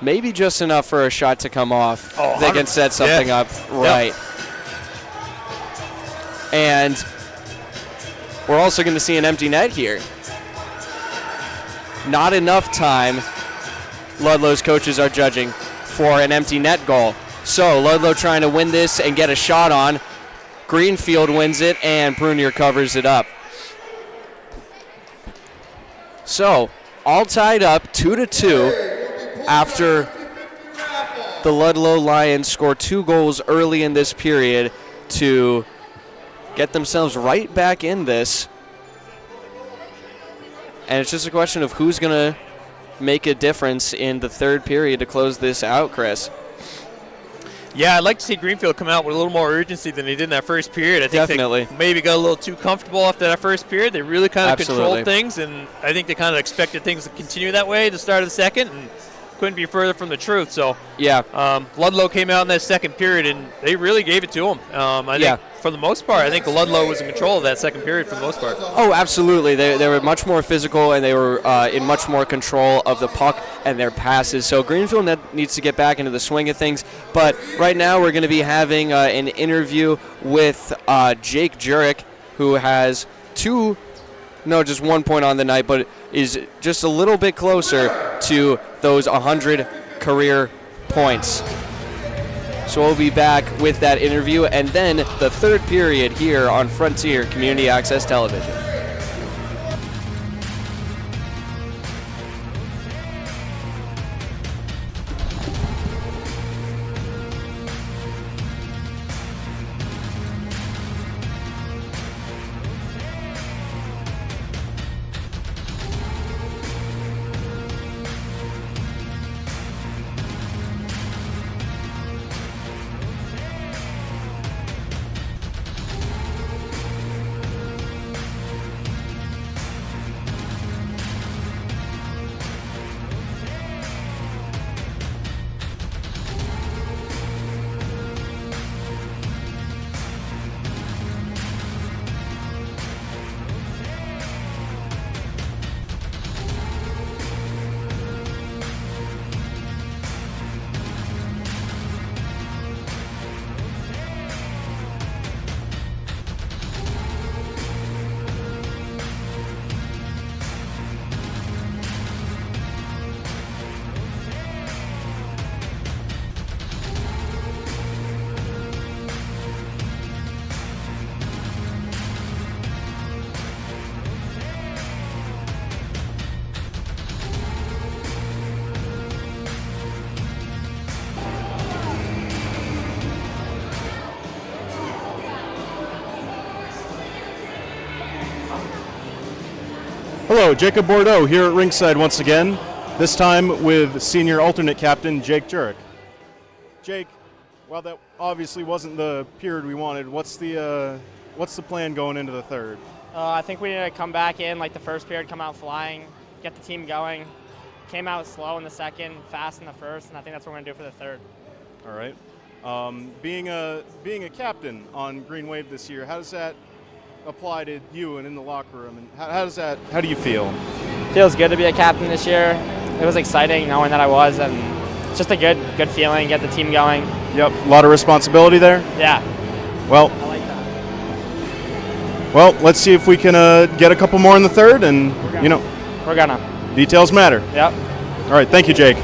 Maybe just enough for a shot to come off. Oh, they can set something up right. Yep. And we're also going to see an empty net here. Not enough time, Ludlow's coaches are judging, for an empty net goal. So Ludlow trying to win this and get a shot on. Greenfield wins it, and Prunier covers it up. So all tied up 2-2 after the Ludlow Lions score 2 goals early in this period to get themselves right back in this. And it's just a question of who's going to make a difference in the third period to close this out, Chris. Yeah, I'd like to see Greenfield come out with a little more urgency than they did in that first period. I think Definitely. They maybe got a little too comfortable after that first period. They really kind of controlled things, and I think they kind of expected things to continue that way at the start of the second, and couldn't be further from the truth. So yeah, Ludlow came out in that second period, and they really gave it to them. I think for the most part, I think Ludlow was in control of that second period for the most part. Oh, absolutely. They were much more physical, and they were in much more control of the puck and their passes. So Greenfield needs to get back into the swing of things. But right now we're going to be having an interview with Jake Jurek, who has just 1 point on the night, but is just a little bit closer to those 100 career points. So we'll be back with that interview and then the third period here on Frontier Community Access Television. Hello, Jacob Bordeaux here at ringside once again, this time with senior alternate captain Jake Jurek. Jake, while that obviously wasn't the period we wanted, what's the plan going into the third? I think we need to come back in like the first period, come out flying, get the team going. Came out slow in the second, fast in the first, and I think that's what we're going to do for the third. All right. Being a captain on Greenwave this year, how does that apply to you and in the locker room? And how do you feel? Feels good to be a captain this year. It was exciting knowing that I was, and it's just a good feeling, get the team going. Yep, a lot of responsibility there? Yeah. Well, I like that. Well, let's see if we can get a couple more in the third, and We're gonna. Details matter. Yep. All right, thank you, Jake.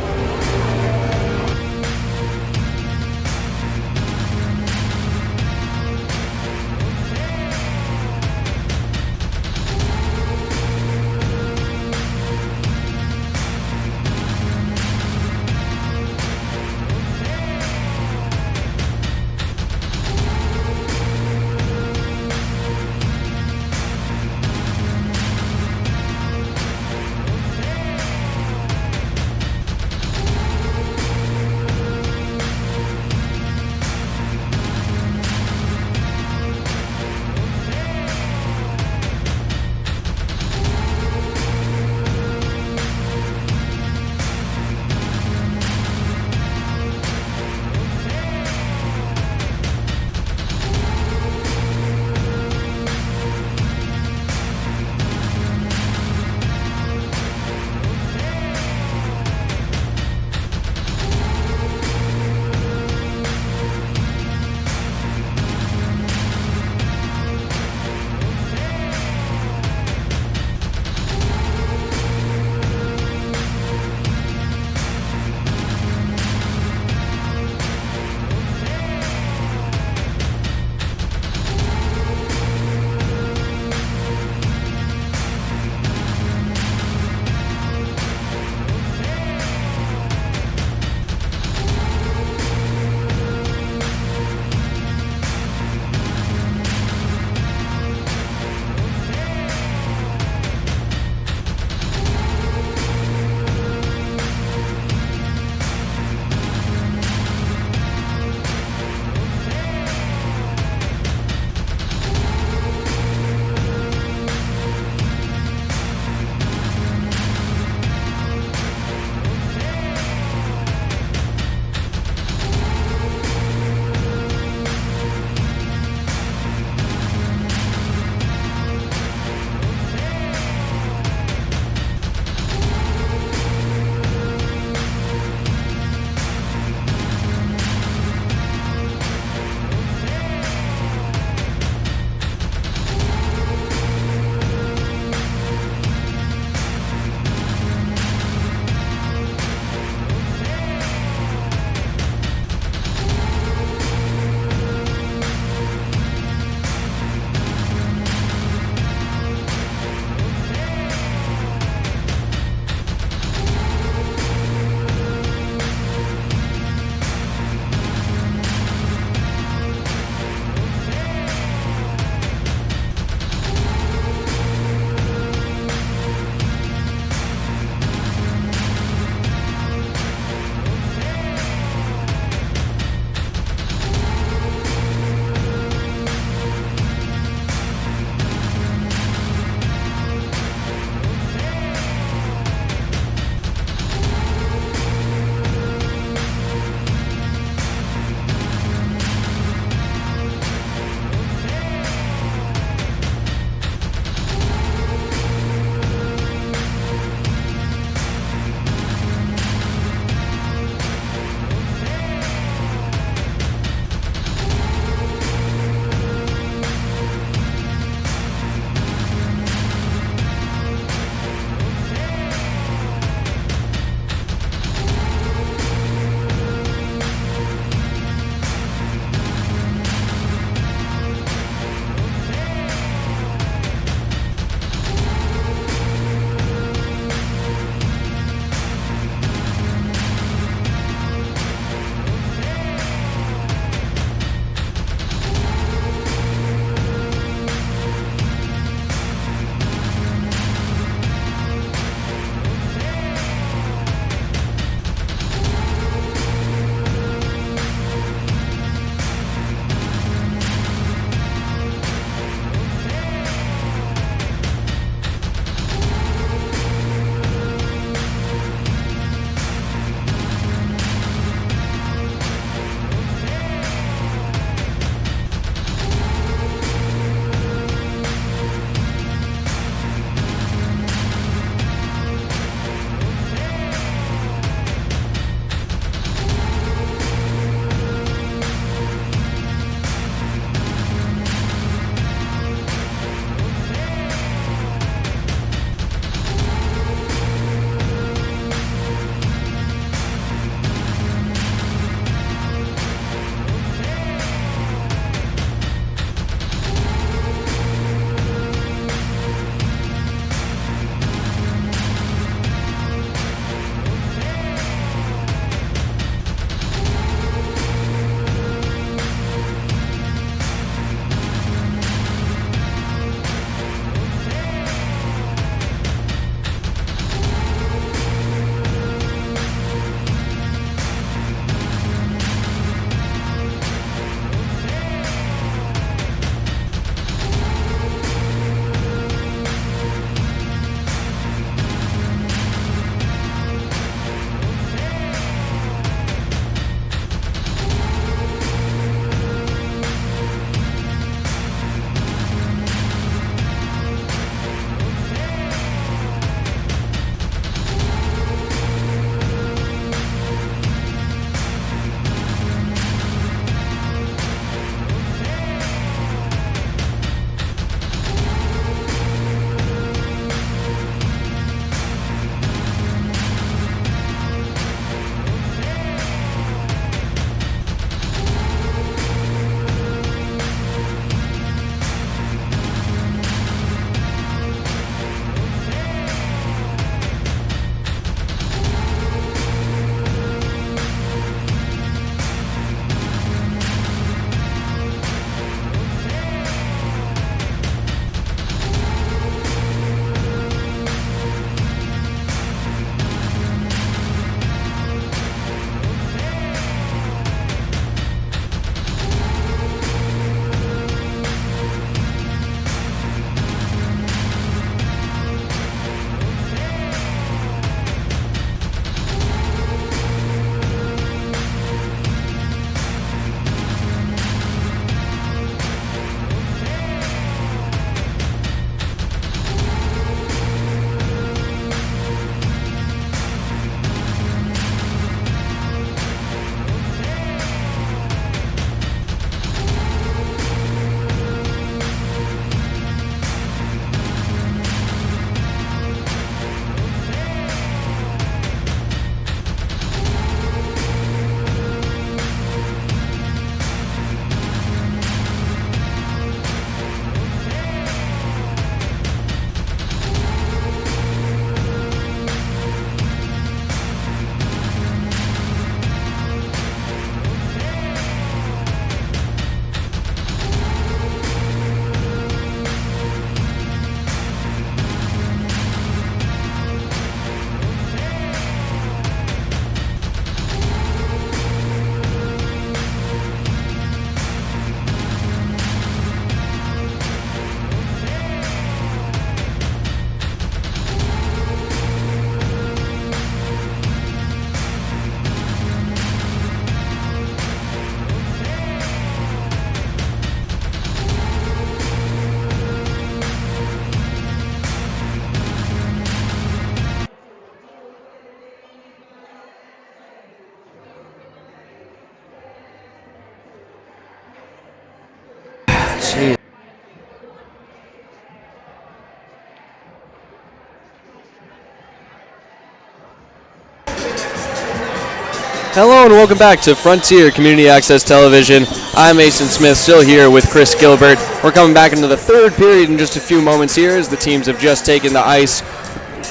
Hello and welcome back to Frontier Community Access Television. I'm Mason Smith, still here with Chris Gilbert. We're coming back into the third period in just a few moments here as the teams have just taken the ice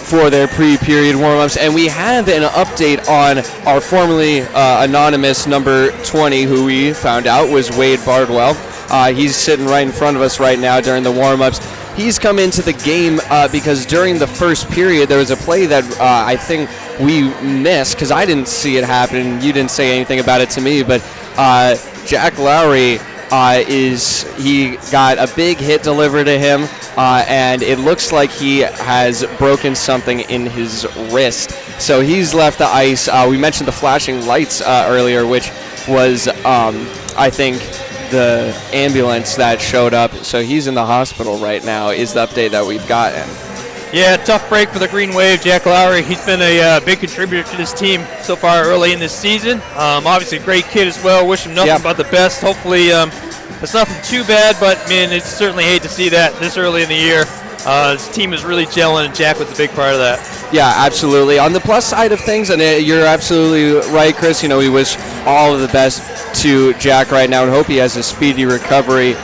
for their pre-period warm-ups, and we have an update on our formerly anonymous number 20, who we found out was Wade Bardwell. He's sitting right in front of us right now during the warm-ups. He's come into the game because during the first period there was a play that I think we missed because I didn't see it happen. You didn't say anything about it to me, but Jack Lowry he got a big hit delivered to him, and it looks like he has broken something in his wrist. So he's left the ice. We mentioned the flashing lights earlier, which was, I think, the ambulance that showed up. So he's in the hospital right now is the update that we've gotten. Yeah, tough break for the Greenwave. Jack Lowry, he's been a big contributor to this team so far early in this season. Obviously a great kid as well. Wish him nothing but the best. Hopefully it's nothing too bad, but man, it's certainly hate to see that this early in the year. This team is really gelling, and Jack was a big part of that. Yeah, absolutely. On the plus side of things, and you're absolutely right, Chris, we wish all of the best to Jack right now and hope he has a speedy recovery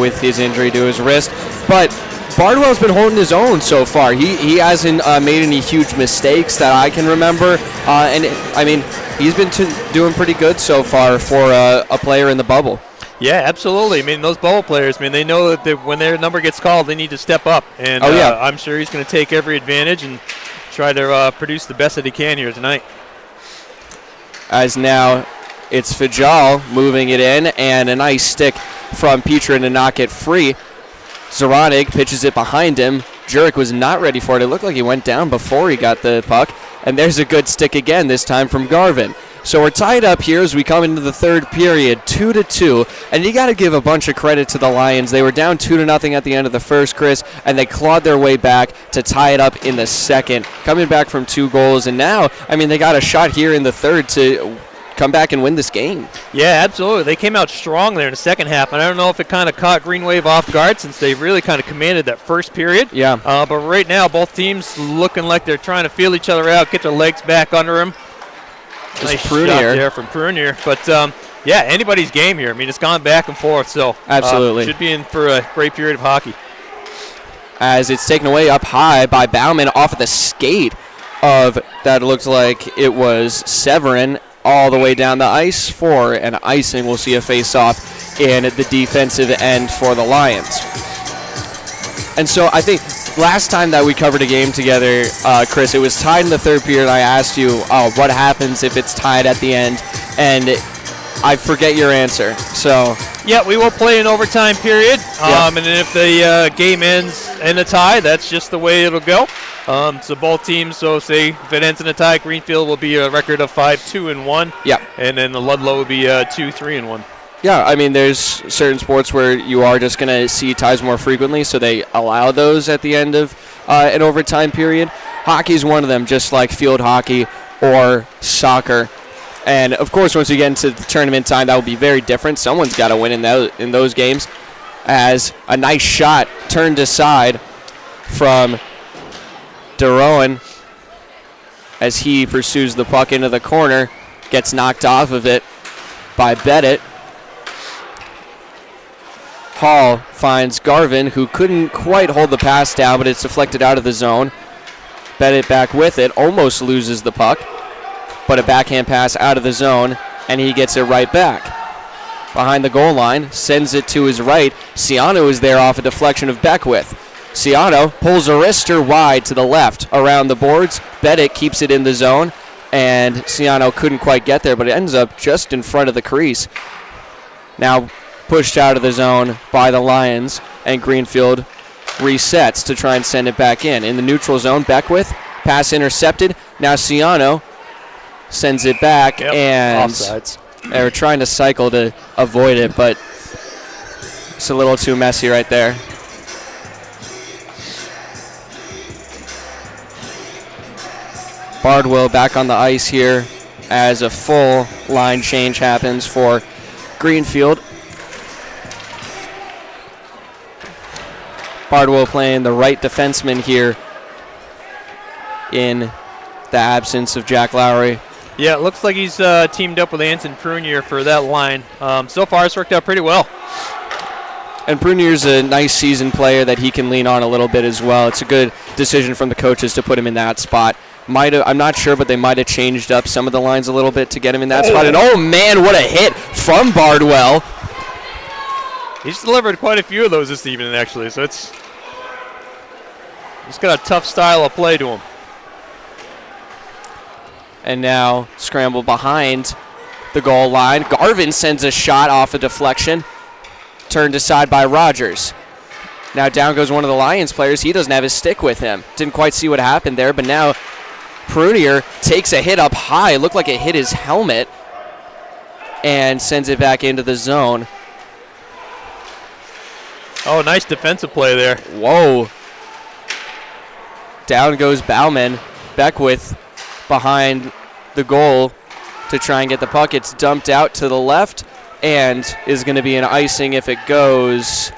with his injury to his wrist. But Bardwell's been holding his own so far. He hasn't made any huge mistakes that I can remember. He's been doing pretty good so far for a player in the bubble. Yeah, absolutely. Those bubble players, they know that when their number gets called, they need to step up. And I'm sure he's going to take every advantage and try to produce the best that he can here tonight. As now it's Fajal moving it in, and a nice stick from Petra to knock it free. Zaranig pitches it behind him. Jurek was not ready for it. It looked like he went down before he got the puck. And there's a good stick again, this time from Garvin. So we're tied up here as we come into the third period, 2-2. And you got to give a bunch of credit to the Lions. They were down 2-0 at the end of the first, Chris, and they clawed their way back to tie it up in the second, coming back from 2 goals. And now, they got a shot here in the third to come back and win this game. Yeah, absolutely. They came out strong there in the second half, and I don't know if it kind of caught Greenwave off guard since they really kind of commanded that first period. Yeah. But right now, both teams looking like they're trying to feel each other out, get their legs back under them. Nice shot there from Prunier. But, anybody's game here. It's gone back and forth, so absolutely should be in for a great period of hockey. As it's taken away up high by Bauman off of the skate of that looks like it was Severin, all the way down the ice for an icing. We'll see a face-off in the defensive end for the Lions. And so I think last time that we covered a game together, Chris, it was tied in the third period. I asked you what happens if it's tied at the end, and I forget your answer. So yeah, we will play an overtime period, and if the game ends in a tie, that's just the way it'll go. So both teams, say if it ends in a tie, Greenfield will be a record of 5-2-1. Yeah. And then the Ludlow will be 2-3-1. Yeah, there's certain sports where you are just going to see ties more frequently, so they allow those at the end of an overtime period. Hockey is one of them, just like field hockey or soccer. And, of course, once we get into the tournament time, that will be very different. Someone's got to win in those games. As a nice shot turned aside from DeRowan as he pursues the puck into the corner, gets knocked off of it by Bennett. Hall finds Garvin, who couldn't quite hold the pass down, but it's deflected out of the zone. Bennett back with it, almost loses the puck, but a backhand pass out of the zone, and he gets it right back. Behind the goal line, sends it to his right. Ciano is there off a deflection of Beckwith. Ciano pulls a wrister wide to the left around the boards. Bennett keeps it in the zone, and Ciano couldn't quite get there, but it ends up just in front of the crease. Now pushed out of the zone by the Lions, and Greenfield resets to try and send it back in. In the neutral zone, Beckwith, pass intercepted. Now Ciano sends it back, and offsides. They're trying to cycle to avoid it, but it's a little too messy right there. Bardwell back on the ice here as a full line change happens for Greenfield. Bardwell playing the right defenseman here in the absence of Jack Lowry. Yeah, it looks like he's teamed up with Anson Prunier for that line. So far, it's worked out pretty well. And Prunier's a nice seasoned player that he can lean on a little bit as well. It's a good decision from the coaches to put him in that spot. I'm not sure, but they might have changed up some of the lines a little bit to get him in that spot. And oh man, what a hit from Bardwell. He's delivered quite a few of those this evening, actually. So he's got a tough style of play to him. And now scramble behind the goal line. Garvin sends a shot off a deflection. Turned aside by Rogers. Now down goes one of the Lions players. He doesn't have his stick with him. Didn't quite see what happened there, but now Prunier takes a hit up high. Looked like it hit his helmet and sends it back into the zone. Oh, nice defensive play there. Whoa. Down goes Bauman. Beckwith behind the goal to try and get the puck. It's dumped out to the left and is going to be an icing if it goes.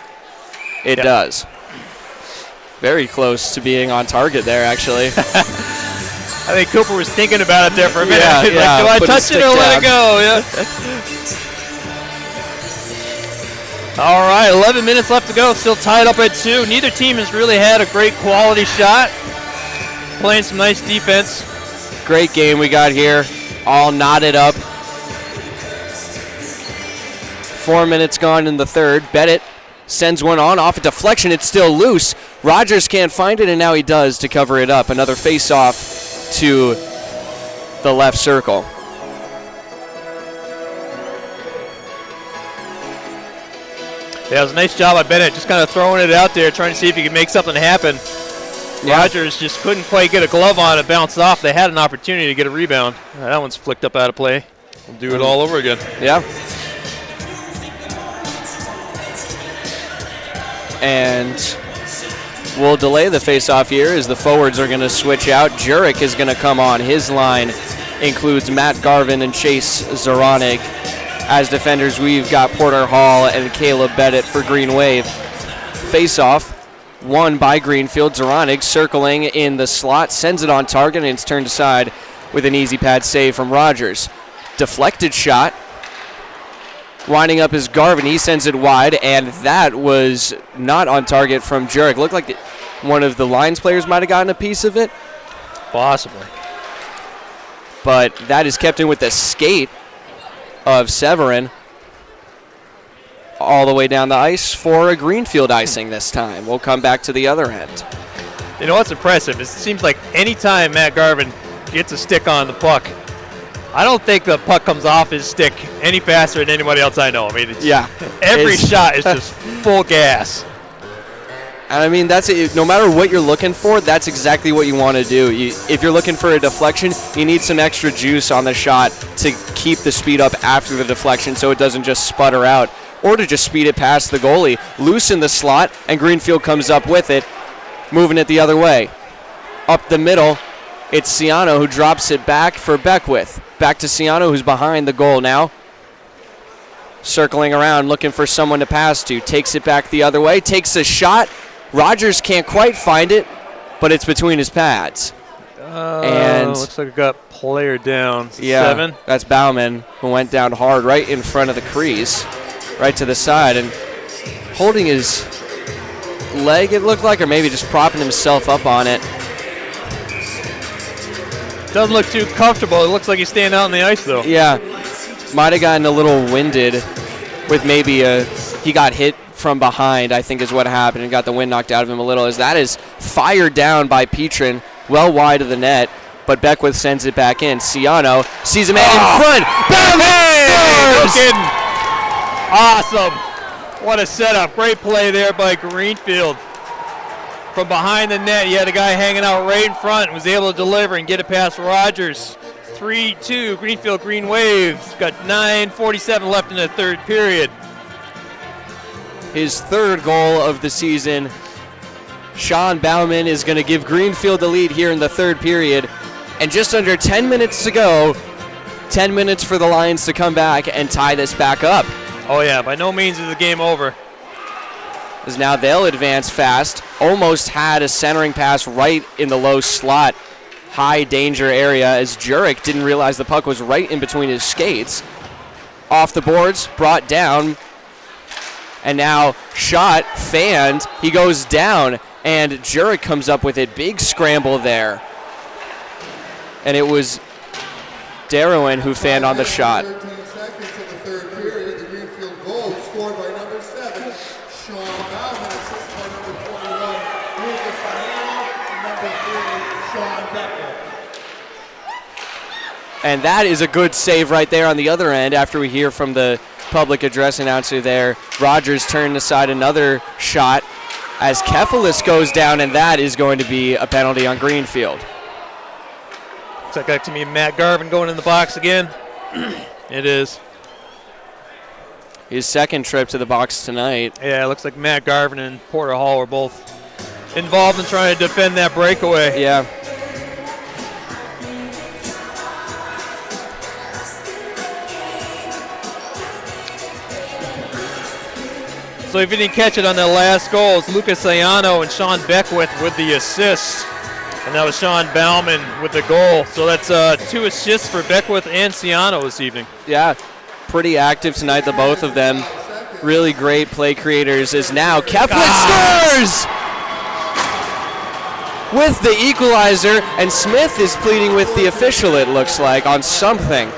It does. Very close to being on target there, actually. I think Cooper was thinking about it there for a minute. Yeah, Like, do I touch it or let it go? Yeah. All right, 11 minutes left to go. Still tied up at 2. Neither team has really had a great quality shot. Playing some nice defense. Great game we got here. All knotted up. 4 minutes gone in the third. Bennett sends one on off a deflection. It's still loose. Rogers can't find it, and now he does to cover it up. Another face-off to the left circle. Yeah, it was a nice job by Bennett, just kind of throwing it out there, trying to see if he could make something happen. Yeah. Rogers just couldn't quite get a glove on it, bounced off. They had an opportunity to get a rebound. That one's flicked up out of play. We'll do it all over again. Yeah. And we'll delay the face-off here as the forwards are going to switch out. Jurek is going to come on. His line includes Matt Garvin and Chase Zoronig. As defenders, we've got Porter Hall and Caleb Bennett for Greenwave. Face-off, won by Greenfield. Zoronig circling in the slot, sends it on target, and it's turned aside with an easy pad save from Rogers. Deflected shot. Winding up is Garvin. He sends it wide, and that was not on target from Jurek. Looked like one of the Lions players might have gotten a piece of it. Possibly. But that is kept in with the skate of Severin all the way down the ice for a Greenfield icing this time. We'll come back to the other end. You know what's impressive? It seems like any time Matt Garvin gets a stick on the puck, I don't think the puck comes off his stick any faster than anybody else I know. I mean, every shot is just full gas. And I mean, that's it. No matter what you're looking for, that's exactly what you want to do. If you're looking for a deflection, you need some extra juice on the shot to keep the speed up after the deflection so it doesn't just sputter out, or to just speed it past the goalie. Loose in the slot, and Greenfield comes up with it, moving it the other way. Up the middle, it's Ciano who drops it back for Beckwith. Back to Ciano, who's behind the goal now. Circling around, looking for someone to pass to. Takes it back the other way, takes a shot. Rogers can't quite find it, but it's between his pads. And looks like we got player down. Yeah, 7. that's Bauman, who went down hard right in front of the crease, right to the side, and holding his leg, it looked like, or maybe just propping himself up on it. Doesn't look too comfortable. It looks like he's staying out on the ice, though. Yeah, might have gotten a little winded with maybe he got hit from behind, I think is what happened, and got the wind knocked out of him a little, as that is fired down by Petrin, well wide of the net, but Beckwith sends it back in. Ciano sees a man in front. Bauman scores! Awesome. What a setup. Great play there by Greenfield. From behind the net, you had a guy hanging out right in front and was able to deliver and get it past Rogers. 3-2, Greenfield Greenwave. Got 9:47 left in the third period. His third goal of the season. Sean Bauman is going to give Greenfield the lead here in the third period. And just under 10 minutes to go, 10 minutes for the Lions to come back and tie this back up. Oh yeah, by no means is the game over. As now they'll advance fast. Almost had a centering pass right in the low slot high danger area as Jurek didn't realize the puck was right in between his skates. Off the boards, brought down, and now shot, fanned. He goes down, and Jurek comes up with it. Big scramble there. And it was Darwin who fanned on the shot. 13 seconds of the third period. The Greenfield goal scored by number 7, Sean Bauman, assisted by number 21, Lucas Ayala, and number 3, Sean Becker. And that is a good save right there on the other end after we hear from the public address announcer there. Rogers turned aside another shot as Kefalis goes down, and that is going to be a penalty on Greenfield. Looks like that's going to be Matt Garvin going in the box again. It is. His second trip to the box tonight. Yeah, it looks like Matt Garvin and Porter Hall were both involved in trying to defend that breakaway. Yeah. So if you didn't catch it on that last goal, it's Lucas Ayano and Sean Beckwith with the assist. And that was Sean Bauman with the goal. So that's 2 assists for Beckwith and Ciano this evening. Yeah, pretty active tonight, the both of them. Really great play creators as now Kefalis scores! With the equalizer, and Smith is pleading with the official, it looks like, on something.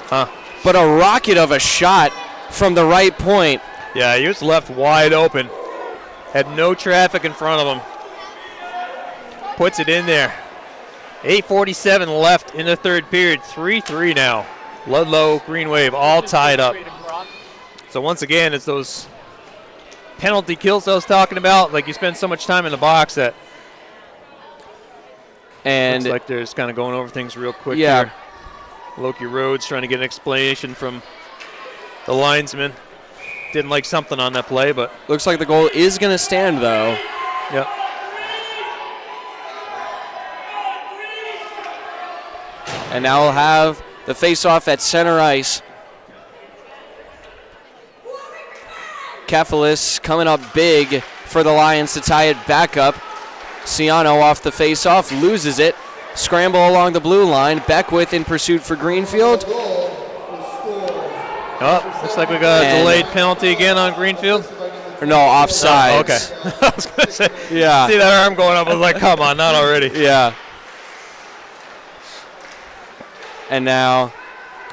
But a rocket of a shot from the right point. Yeah, he was left wide open. Had no traffic in front of him. Puts it in there. 8:47 left in the third period. 3-3 now. Ludlow, Greenwave, all tied up. So once again, it's those penalty kills I was talking about. Like you spend so much time in the box that looks like they're just kind of going over things real quick here. Loki Rhodes trying to get an explanation from the linesman. Didn't like something on that play, but looks like the goal is going to stand, though. Yep. And now we'll have the face-off at center ice. Kefalis coming up big for the Lions to tie it back up. Ciano off the face-off, loses it. Scramble along the blue line. Beckwith in pursuit for Greenfield. Oh, looks like we got a delayed penalty again on Greenfield. Or no, offside. Oh, okay. I was going to say, yeah. See that arm going up, I was like, come on, not already. Yeah. And now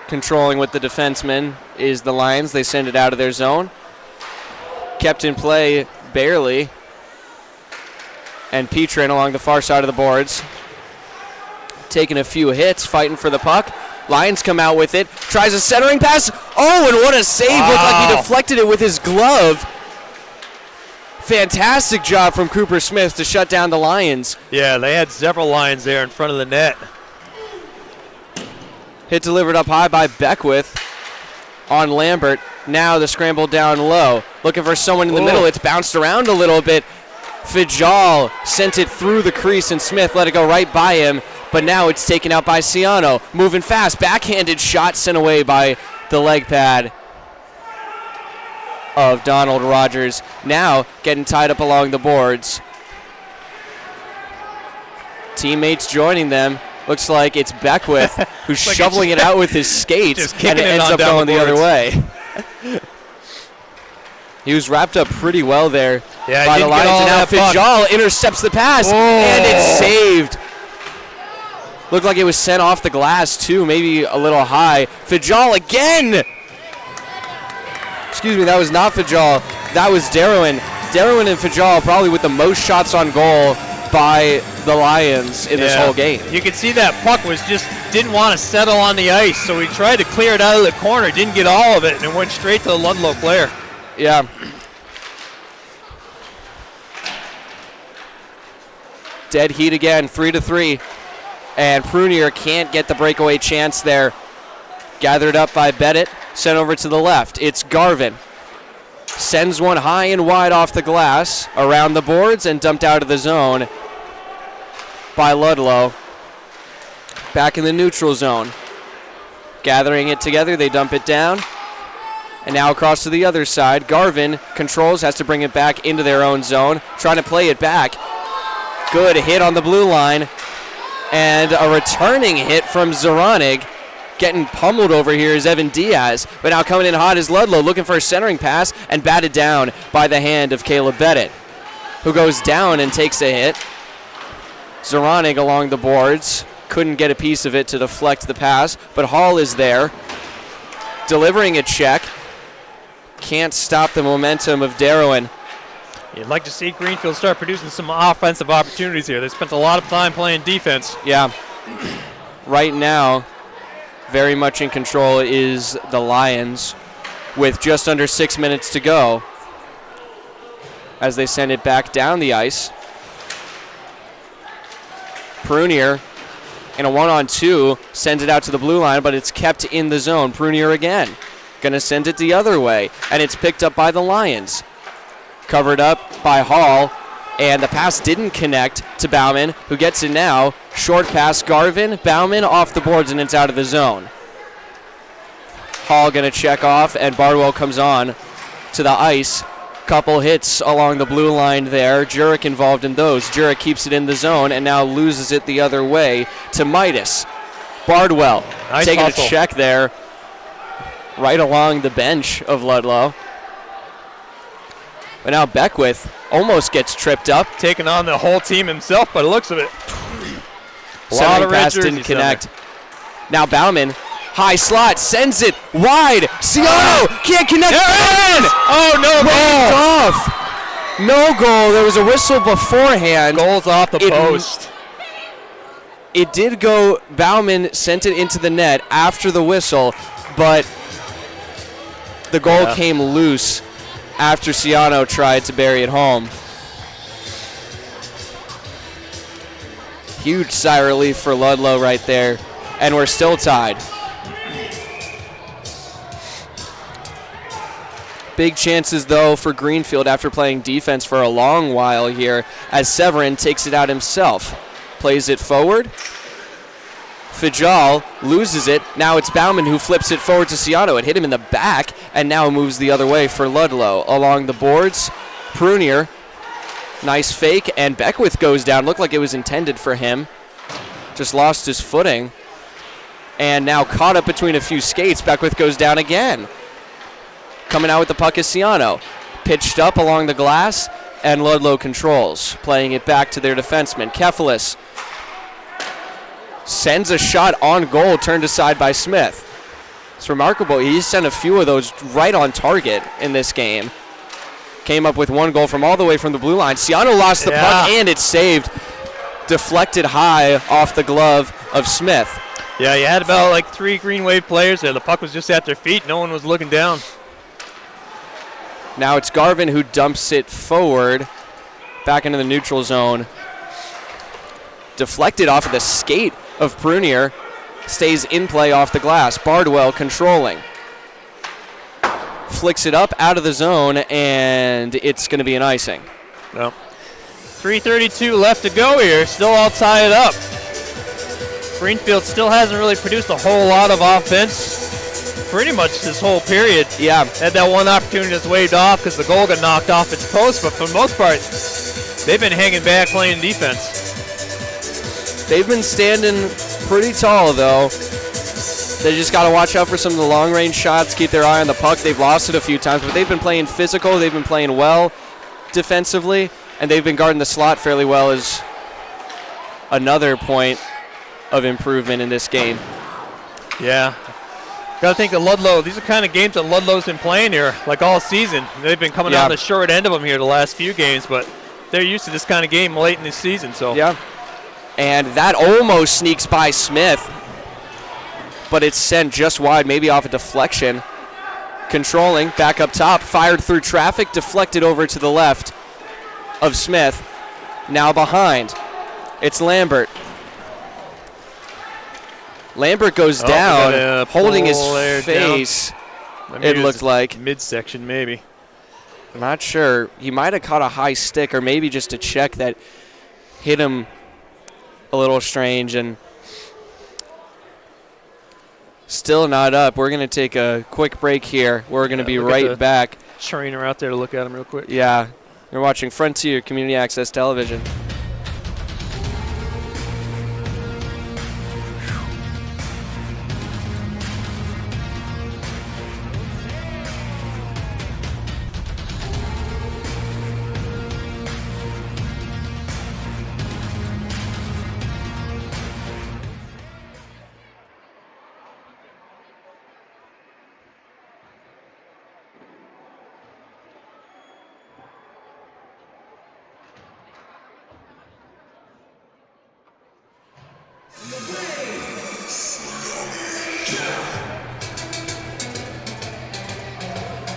controlling with the defenseman is the Lions. They send it out of their zone. Kept in play barely. And Petrin along the far side of the boards. Taking a few hits, fighting for the puck. Lions come out with it. Tries a centering pass. Oh, and what a save. Wow. Looked like he deflected it with his glove. Fantastic job from Cooper Smith to shut down the Lions. Yeah, they had several Lions there in front of the net. Hit delivered up high by Beckwith on Lambert. Now the scramble down low. Looking for someone in the middle. It's bounced around a little bit. Fijal sent it through the crease, and Smith let it go right by him. But now it's taken out by Ciano. Moving fast. Backhanded shot sent away by the leg pad of Donald Rogers. Now getting tied up along the boards. Teammates joining them. Looks like it's Beckwith who's like shoveling it out with his skates, and it ends up going the other way. He was wrapped up pretty well there by the Lions, and now Fijal intercepts the pass, and it's saved. Looked like it was sent off the glass, too, maybe a little high. Fijal again! Excuse me, that was not Fijal. That was Darwin. Darwin and Fijal probably with the most shots on goal by the Lions in this whole game. You could see that puck didn't want to settle on the ice, so he tried to clear it out of the corner, didn't get all of it, and it went straight to the Ludlow player. Yeah. Dead heat again, 3-3. And Prunier can't get the breakaway chance there. Gathered up by Bennett, sent over to the left. It's Garvin. Sends one high and wide off the glass, around the boards, and dumped out of the zone by Ludlow. Back in the neutral zone. Gathering it together, they dump it down. And now across to the other side. Garvin controls, has to bring it back into their own zone. Trying to play it back. Good hit on the blue line. And a returning hit from Zaranig. Getting pummeled over here is Evan Diaz. But now coming in hot is Ludlow, looking for a centering pass and batted down by the hand of Caleb Bennett, who goes down and takes a hit. Zaranig along the boards. Couldn't get a piece of it to deflect the pass, but Hall is there, delivering a check. Can't stop the momentum of Darrowan. You'd like to see Greenfield start producing some offensive opportunities here. They spent a lot of time playing defense. Yeah. Right now, very much in control is the Lions with just under 6 minutes to go as they send it back down the ice. Prunier in a 1-on-2 sends it out to the blue line, but it's kept in the zone. Prunier again. Going to send it the other way, and it's picked up by the Lions. Covered up by Hall, and the pass didn't connect to Bauman, who gets it now. Short pass, Garvin, Bauman off the boards, and it's out of the zone. Hall going to check off, and Bardwell comes on to the ice. Couple hits along the blue line there. Jurek involved in those. Jurek keeps it in the zone and now loses it the other way to Midas. Bardwell nice taking hustle. a check there right along the bench of Ludlow. But now Beckwith almost gets tripped up. Taking on the whole team himself by the looks of it. Centering pass didn't connect. Now Bauman, high slot, sends it wide. Ciano can't connect. Oh, no goal. Off. No goal. There was a whistle beforehand. Goals off the post. It did go, Bauman sent it into the net after the whistle, but the goal came loose after Ciano tried to bury it home. Huge sigh of relief for Ludlow right there, and we're still tied. Big chances, though, for Greenfield after playing defense for a long while here, as Severin takes it out himself. Plays it forward. Fajal loses it. Now it's Bauman who flips it forward to Ciano. It hit him in the back and now moves the other way for Ludlow. Along the boards, Prunier. Nice fake, and Beckwith goes down. Looked like it was intended for him. Just lost his footing. And now caught up between a few skates. Beckwith goes down again. Coming out with the puck is Ciano. Pitched up along the glass, and Ludlow controls. Playing it back to their defenseman. Kefalis sends a shot on goal, turned aside by Smith. It's remarkable. He's sent a few of those right on target in this game. Came up with one goal from all the way from the blue line. Ciano lost the puck, and it's saved. Deflected high off the glove of Smith. Yeah, you had about like 3 Greenwave players there. The puck was just at their feet. No one was looking down. Now it's Garvin who dumps it forward, back into the neutral zone. Deflected off of the skate of Prunier. Stays in play off the glass. Bardwell controlling. Flicks it up out of the zone, and it's going to be an icing. Well, 3:32 left to go here. Still all tied up. Greenfield still hasn't really produced a whole lot of offense pretty much this whole period. Yeah. Had that one opportunity that's waved off because the goal got knocked off its post, but for the most part, they've been hanging back playing defense. They've been standing pretty tall, though. They just got to watch out for some of the long-range shots, keep their eye on the puck. They've lost it a few times, but they've been playing physical. They've been playing well defensively, and they've been guarding the slot fairly well as another point of improvement in this game. Yeah. Got to think of Ludlow. These are kind of games that Ludlow's been playing here like all season. They've been coming on the short end of them here the last few games, but they're used to this kind of game late in the season. So yeah. And that almost sneaks by Smith, but it's sent just wide, maybe off a deflection. Controlling, back up top, fired through traffic, deflected over to the left of Smith. Now behind, it's Lambert. Lambert goes down, holding his face, it looked like. Midsection, maybe. I'm not sure. He might have caught a high stick or maybe just a check that hit him a little strange, and still not up. We're going to take a quick break here. We're going to be right back. Trainer out there to look at him real quick. Yeah. You're watching Frontier Community Access Television.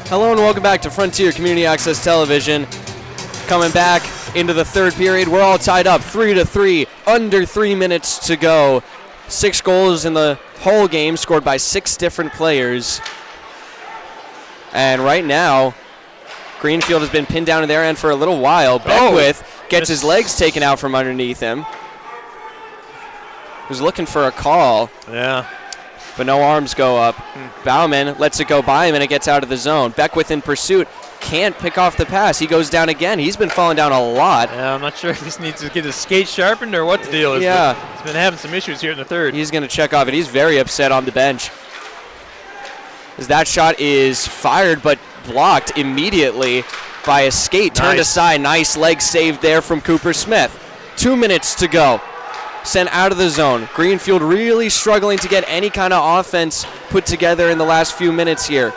Hello and welcome back to Frontier Community Access Television. Coming back into the third period, we're all tied up 3-3, under 3 minutes to go. 6 goals in the whole game, scored by 6 different players. And right now, Greenfield has been pinned down in their end for a little while. Beckwith gets his legs taken out from underneath him. Was looking for a call. Yeah. But no arms go up. Bauman lets it go by him, and it gets out of the zone. Beckwith in pursuit. Can't pick off the pass. He goes down again. He's been falling down a lot. Yeah, I'm not sure if he needs to get his skate sharpened or what the deal is. Yeah. He's been having some issues here in the third. He's going to check off it. He's very upset on the bench. As that shot is fired, but blocked immediately by a skate. Turned aside. Nice leg save there from Cooper Smith. 2 minutes to go. Sent out of the zone. Greenfield really struggling to get any kind of offense put together in the last few minutes here.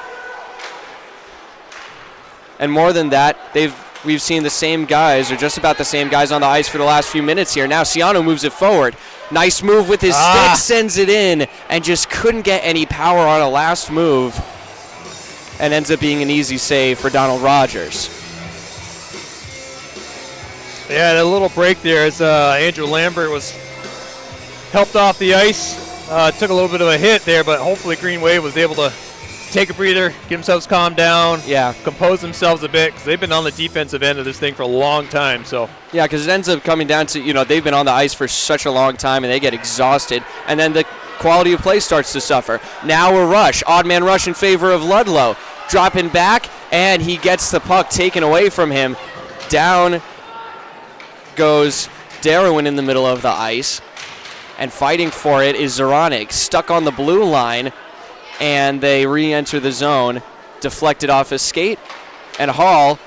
And more than that, we've seen the same guys, or just about the same guys on the ice for the last few minutes here. Now Ciano moves it forward. Nice move with his stick, sends it in, and just couldn't get any power on a last move. And ends up being an easy save for Donald Rogers. Yeah, that little break there as Andrew Lambert was helped off the ice. Took a little bit of a hit there, but hopefully Greenwave was able to take a breather, get themselves calmed down, compose themselves a bit, because they've been on the defensive end of this thing for a long time. So yeah, because it ends up coming down to, they've been on the ice for such a long time, and they get exhausted, and then the quality of play starts to suffer. Now a rush, odd man rush in favor of Ludlow. Dropping back, and he gets the puck taken away from him. Down goes Darwin in the middle of the ice, and fighting for it is Zoronic, stuck on the blue line, and they re-enter the zone, deflected off his skate, and Hall,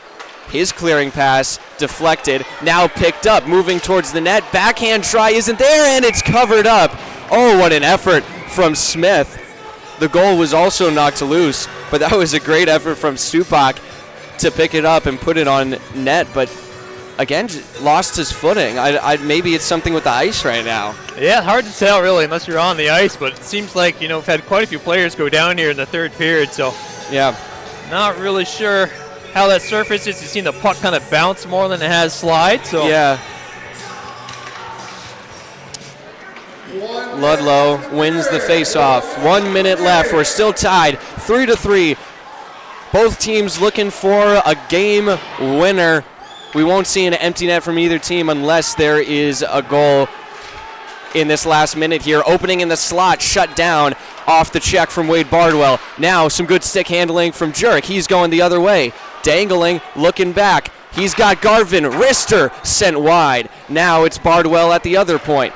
his clearing pass, deflected, now picked up, moving towards the net, backhand try isn't there, and it's covered up. Oh, what an effort from Smith. The goal was also knocked loose, but that was a great effort from Stupak to pick it up and put it on net, but again, lost his footing. Maybe it's something with the ice right now. Yeah, hard to tell really unless you're on the ice, but it seems like, we've had quite a few players go down here in the third period, so yeah, not really sure how that surface is. You've seen the puck kind of bounce more than it has slide, so yeah. Ludlow wins the face-off. 1 minute left. We're still tied, 3-3. Both teams looking for a game winner. We won't see an empty net from either team unless there is a goal in this last minute here. Opening in the slot, shut down off the check from Wade Bardwell. Now some good stick handling from Jurek. He's going the other way. Dangling, looking back. He's got Garvin. Rister sent wide. Now it's Bardwell at the other point.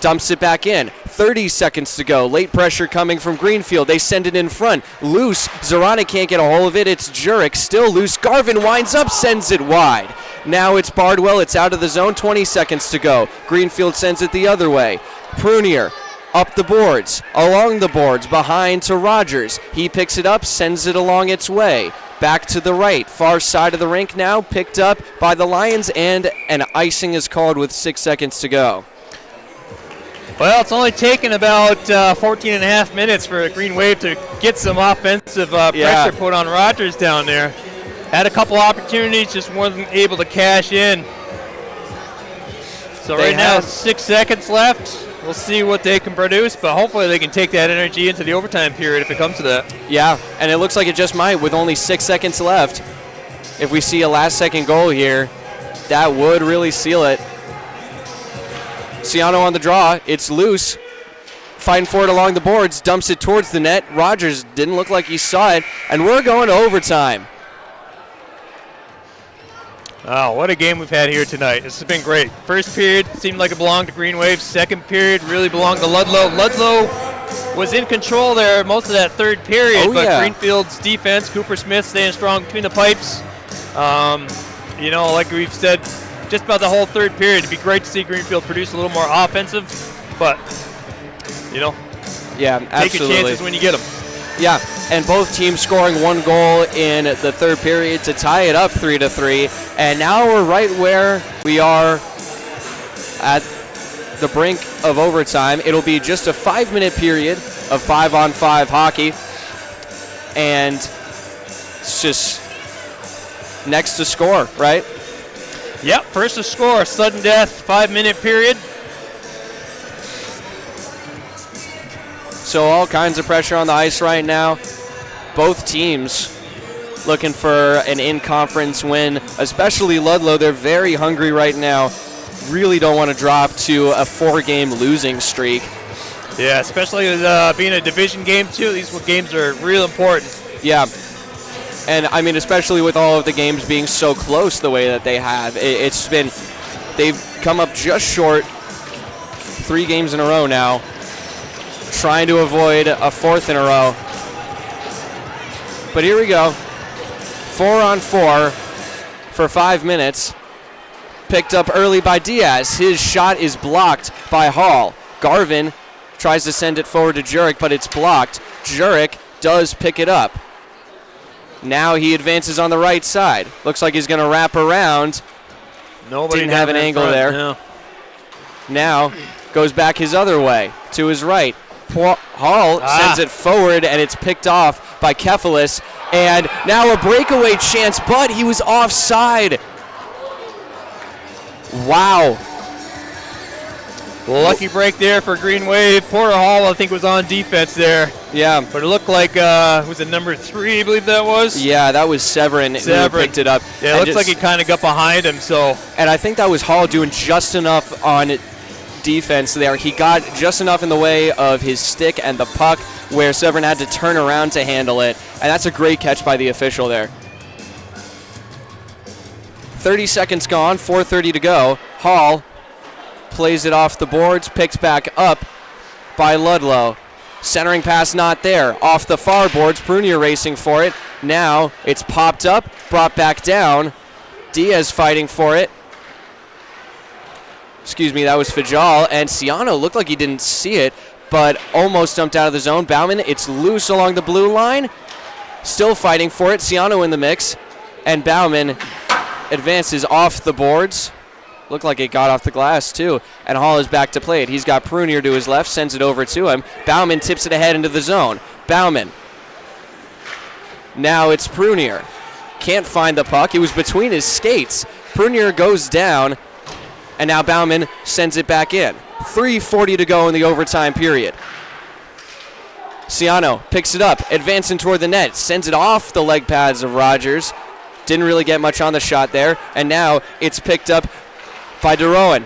Dumps it back in. 30 seconds to go. Late pressure coming from Greenfield. They send it in front. Loose. Zorana can't get a hold of it. It's Jurek. Still loose. Garvin winds up, sends it wide. Now it's Bardwell. It's out of the zone. 20 seconds to go. Greenfield sends it the other way. Prunier up the boards. Along the boards. Behind to Rogers. He picks it up. Sends it along its way. Back to the right. Far side of the rink now. Picked up by the Lions. And an icing is called with 6 seconds to go. Well, it's only taken about 14 and a half minutes for Greenwave to get some offensive pressure put on Rogers down there. Had a couple opportunities, just wasn't able to cash in. So right now, 6 seconds left. We'll see what they can produce, but hopefully they can take that energy into the overtime period if it comes to that. Yeah, and it looks like it just might with only 6 seconds left. If we see a last-second goal here, that would really seal it. Ciano on the draw. It's loose. Fighting for it along the boards. Dumps it towards the net. Rogers didn't look like he saw it. And we're going to overtime. Oh, what a game we've had here tonight. This has been great. First period seemed like it belonged to Greenwave. Second period really belonged to Ludlow. Ludlow was in control there most of that third period. Greenfield's defense, Cooper Smith staying strong between the pipes. Like we've said, just about the whole third period. It'd be great to see Greenfield produce a little more offensive, but, yeah, take absolutely. your chances when you get them. Yeah, and both teams scoring one goal in the third period to tie it up 3-3. And now we're right where we are at the brink of overtime. It'll be just a 5-minute period of 5-on-5 hockey. And it's just next to score, right? Yep, first to score, sudden death, 5-minute period. So all kinds of pressure on the ice right now. Both teams looking for an in-conference win, especially Ludlow. They're very hungry right now. Really don't want to drop to a 4-game losing streak. Yeah, especially with being a division game too. These games are real important. Yeah. And I mean, especially with all of the games being so close the way that they have. They've come up just short 3 games in a row now, trying to avoid a 4th in a row. But here we go. 4-on-4 for 5 minutes. Picked up early by Diaz. His shot is blocked by Hall. Garvin tries to send it forward to Jurek, but it's blocked. Jurek does pick it up. Now he advances on the right side. Looks like he's going to wrap around. Nobody didn't have an angle front, there. No. Now goes back his other way to his right. Hall sends it forward, and it's picked off by Kefalis. And now a breakaway chance, but he was offside. Wow. Lucky break there for Greenwave. Porter Hall, I think, was on defense there. Yeah. But it looked like, was it number 3, I believe that was? Yeah, that was Severin who picked it up. Yeah, it looks like he kind of got behind him. And I think that was Hall doing just enough on defense there. He got just enough in the way of his stick and the puck where Severin had to turn around to handle it. And that's a great catch by the official there. 30 seconds gone, 4:30 to go. Hall plays it off the boards, picks back up by Ludlow. Centering pass not there. Off the far boards, Prunier racing for it. Now it's popped up, brought back down. Diaz fighting for it. Excuse me, that was Fajal. And Ciano looked like he didn't see it, but almost dumped out of the zone. Bauman, it's loose along the blue line. Still fighting for it. Ciano in the mix. And Bauman advances off the boards. Looked like it got off the glass, too. And Hall is back to play it. He's got Prunier to his left, sends it over to him. Bauman tips it ahead into the zone. Bauman. Now it's Prunier. Can't find the puck. It was between his skates. Prunier goes down, and now Bauman sends it back in. 3:40 to go in the overtime period. Ciano picks it up, advancing toward the net, sends it off the leg pads of Rogers. Didn't really get much on the shot there, and now it's picked up by DeRowan.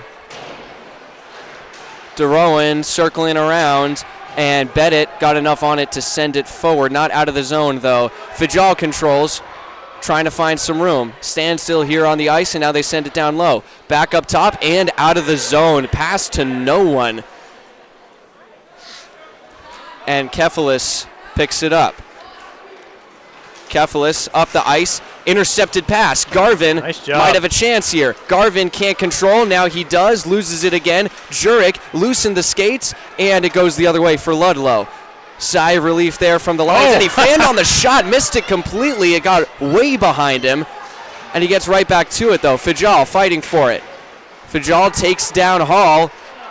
DeRowan circling around, and Bettit got enough on it to send it forward. Not out of the zone, though. Fajal controls, trying to find some room. Stand still here on the ice, and now they send it down low. Back up top and out of the zone. Pass to no one. And Kefalis picks it up. Kefalis up the ice. Intercepted pass. Garvin nice job. Might have a chance here. Garvin can't control. Now he does. Loses it again. Jurek loosened the skates, and it goes the other way for Ludlow. Sigh of relief there from the lines, and he fanned on the shot. Missed it completely. It got way behind him, and he gets right back to it, though. Fajal fighting for it. Fajal takes down Hall,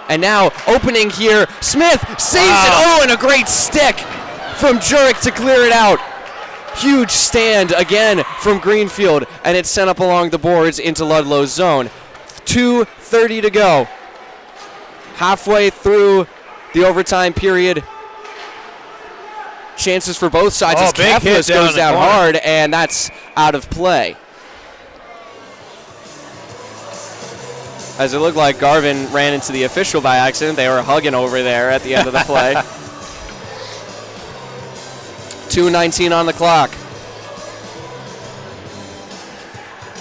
and now opening here. Smith saves it. Oh, and a great stick from Jurek to clear it out. Huge stand again from Greenfield, and it's sent up along the boards into Ludlow's zone. 2:30 to go. Halfway through the overtime period. Chances for both sides as Kefalis goes down hard, and that's out of play. As it looked like Garvin ran into the official by accident. They were hugging over there at the end of the play. 2:19 on the clock.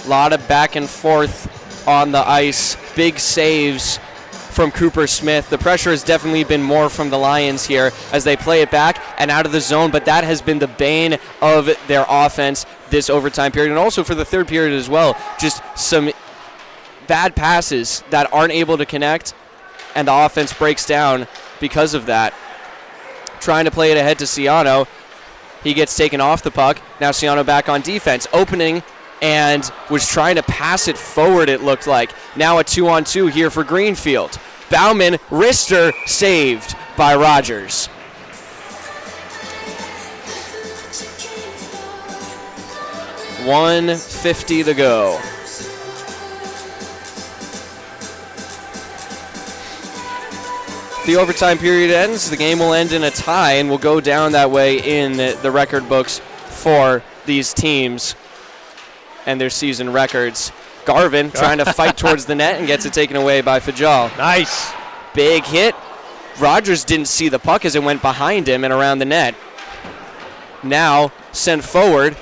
A lot of back and forth on the ice. Big saves from Cooper Smith. The pressure has definitely been more from the Lions here as they play it back and out of the zone, but that has been the bane of their offense this overtime period, and also for the third period as well. Just some bad passes that aren't able to connect, and the offense breaks down because of that. Trying to play it ahead to Ciano. He gets taken off the puck. Now Ciano back on defense. Opening and was trying to pass it forward, it looked like. Now a 2-on-2 here for Greenfield. Bauman, wrister, saved by Rogers. $1:50 to go. The overtime period ends, the game will end in a tie and will go down that way in the record books for these teams and their season records. Garvin trying to fight towards the net and gets it taken away by Fajal. Nice. Big hit. Rogers didn't see the puck as it went behind him and around the net. Now sent forward,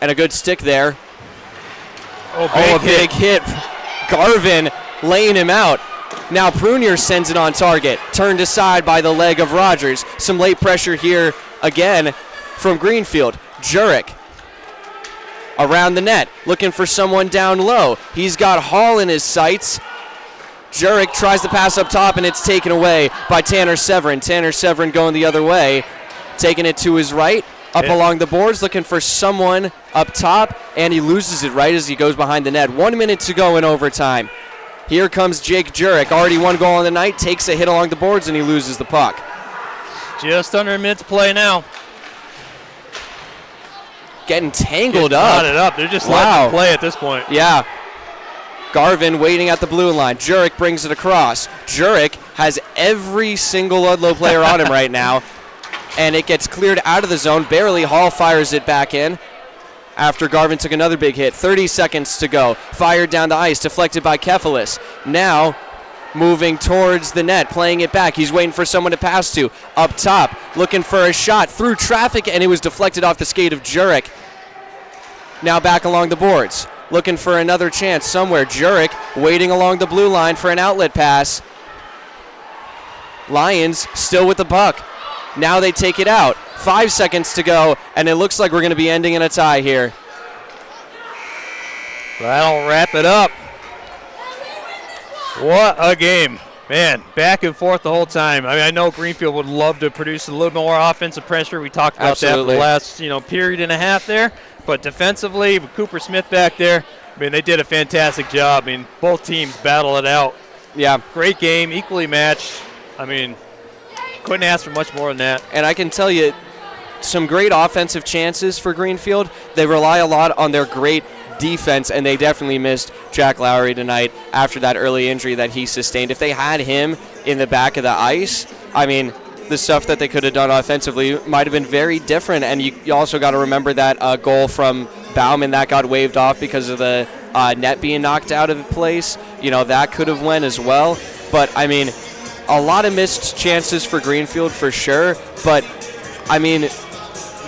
and a good stick there. Oh, big hit. Garvin laying him out. Now Prunier sends it on target. Turned aside by the leg of Rogers. Some late pressure here again from Greenfield. Jurek around the net, looking for someone down low. He's got Hall in his sights. Jurek tries to pass up top, and it's taken away by Tanner Severin. Tanner Severin going the other way, taking it to his right, up along the boards, looking for someone up top, and he loses it right as he goes behind the net. 1 minute to go in overtime. Here comes Jake Jurek, already one goal on the night, takes a hit along the boards, and he loses the puck. Just under a minute to play now. Getting tangled up. Knotted up. They're just letting them play at this point. Yeah. Garvin waiting at the blue line. Jurek brings it across. Jurek has every single Ludlow player on him right now, and it gets cleared out of the zone. Barely. Hall fires it back in after Garvin took another big hit. 30 seconds to go. Fired down the ice, deflected by Kefalis. Now moving towards the net, playing it back. He's waiting for someone to pass to. Up top, looking for a shot through traffic, and it was deflected off the skate of Jurek. Now back along the boards, looking for another chance somewhere. Jurek waiting along the blue line for an outlet pass. Lions still with the puck. Now they take it out. 5 seconds to go, and it looks like we're going to be ending in a tie here. That'll wrap it up. What a game. Man, back and forth the whole time. I mean, I know Greenfield would love to produce a little more offensive pressure. We talked about that for the last, period and a half there. But defensively, with Cooper Smith back there, I mean, they did a fantastic job. I mean, both teams battle it out. Yeah. Great game, equally matched. I mean, couldn't ask for much more than that. And I can tell you, some great offensive chances for Greenfield. They rely a lot on their great defense, and they definitely missed Jack Lowry tonight after that early injury that he sustained. If they had him in the back of the ice, I mean, the stuff that they could have done offensively might have been very different. And you also got to remember that goal from Bauman that got waved off because of the net being knocked out of place. That could have went as well. But, I mean, a lot of missed chances for Greenfield for sure. But, I mean,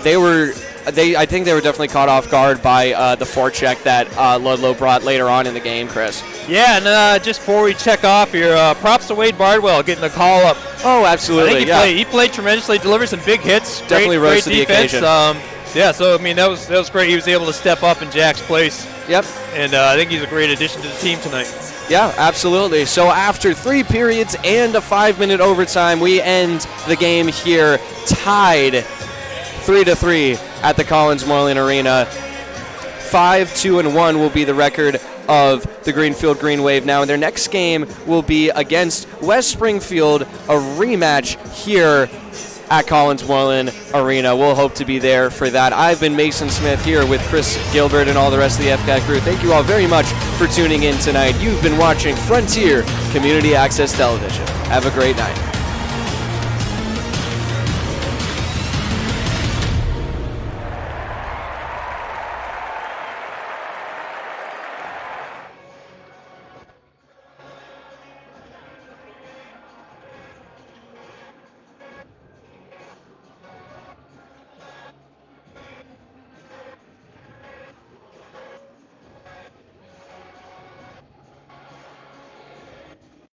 I think they were definitely caught off guard by the forecheck that Ludlow brought later on in the game, Chris. Yeah, and just before we check off here, props to Wade Bardwell getting the call up. Oh, absolutely. I think he played tremendously, delivered some big hits. Definitely rose to the occasion. So, I mean, that was great. He was able to step up in Jack's place. Yep. And I think he's a great addition to the team tonight. Yeah, absolutely. So after 3 periods and a 5-minute overtime, we end the game here tied 3-3 at the Collins Moreland Arena. 5-2-1 will be the record of the Greenfield Greenwave now, and their next game will be against West Springfield, a rematch here at Collins Moreland Arena. We'll hope to be there for that. I've been Mason Smith here with Chris Gilbert and all the rest of the FCAT crew. Thank you all very much for tuning in tonight. You've been watching Frontier Community Access Television. Have a great night.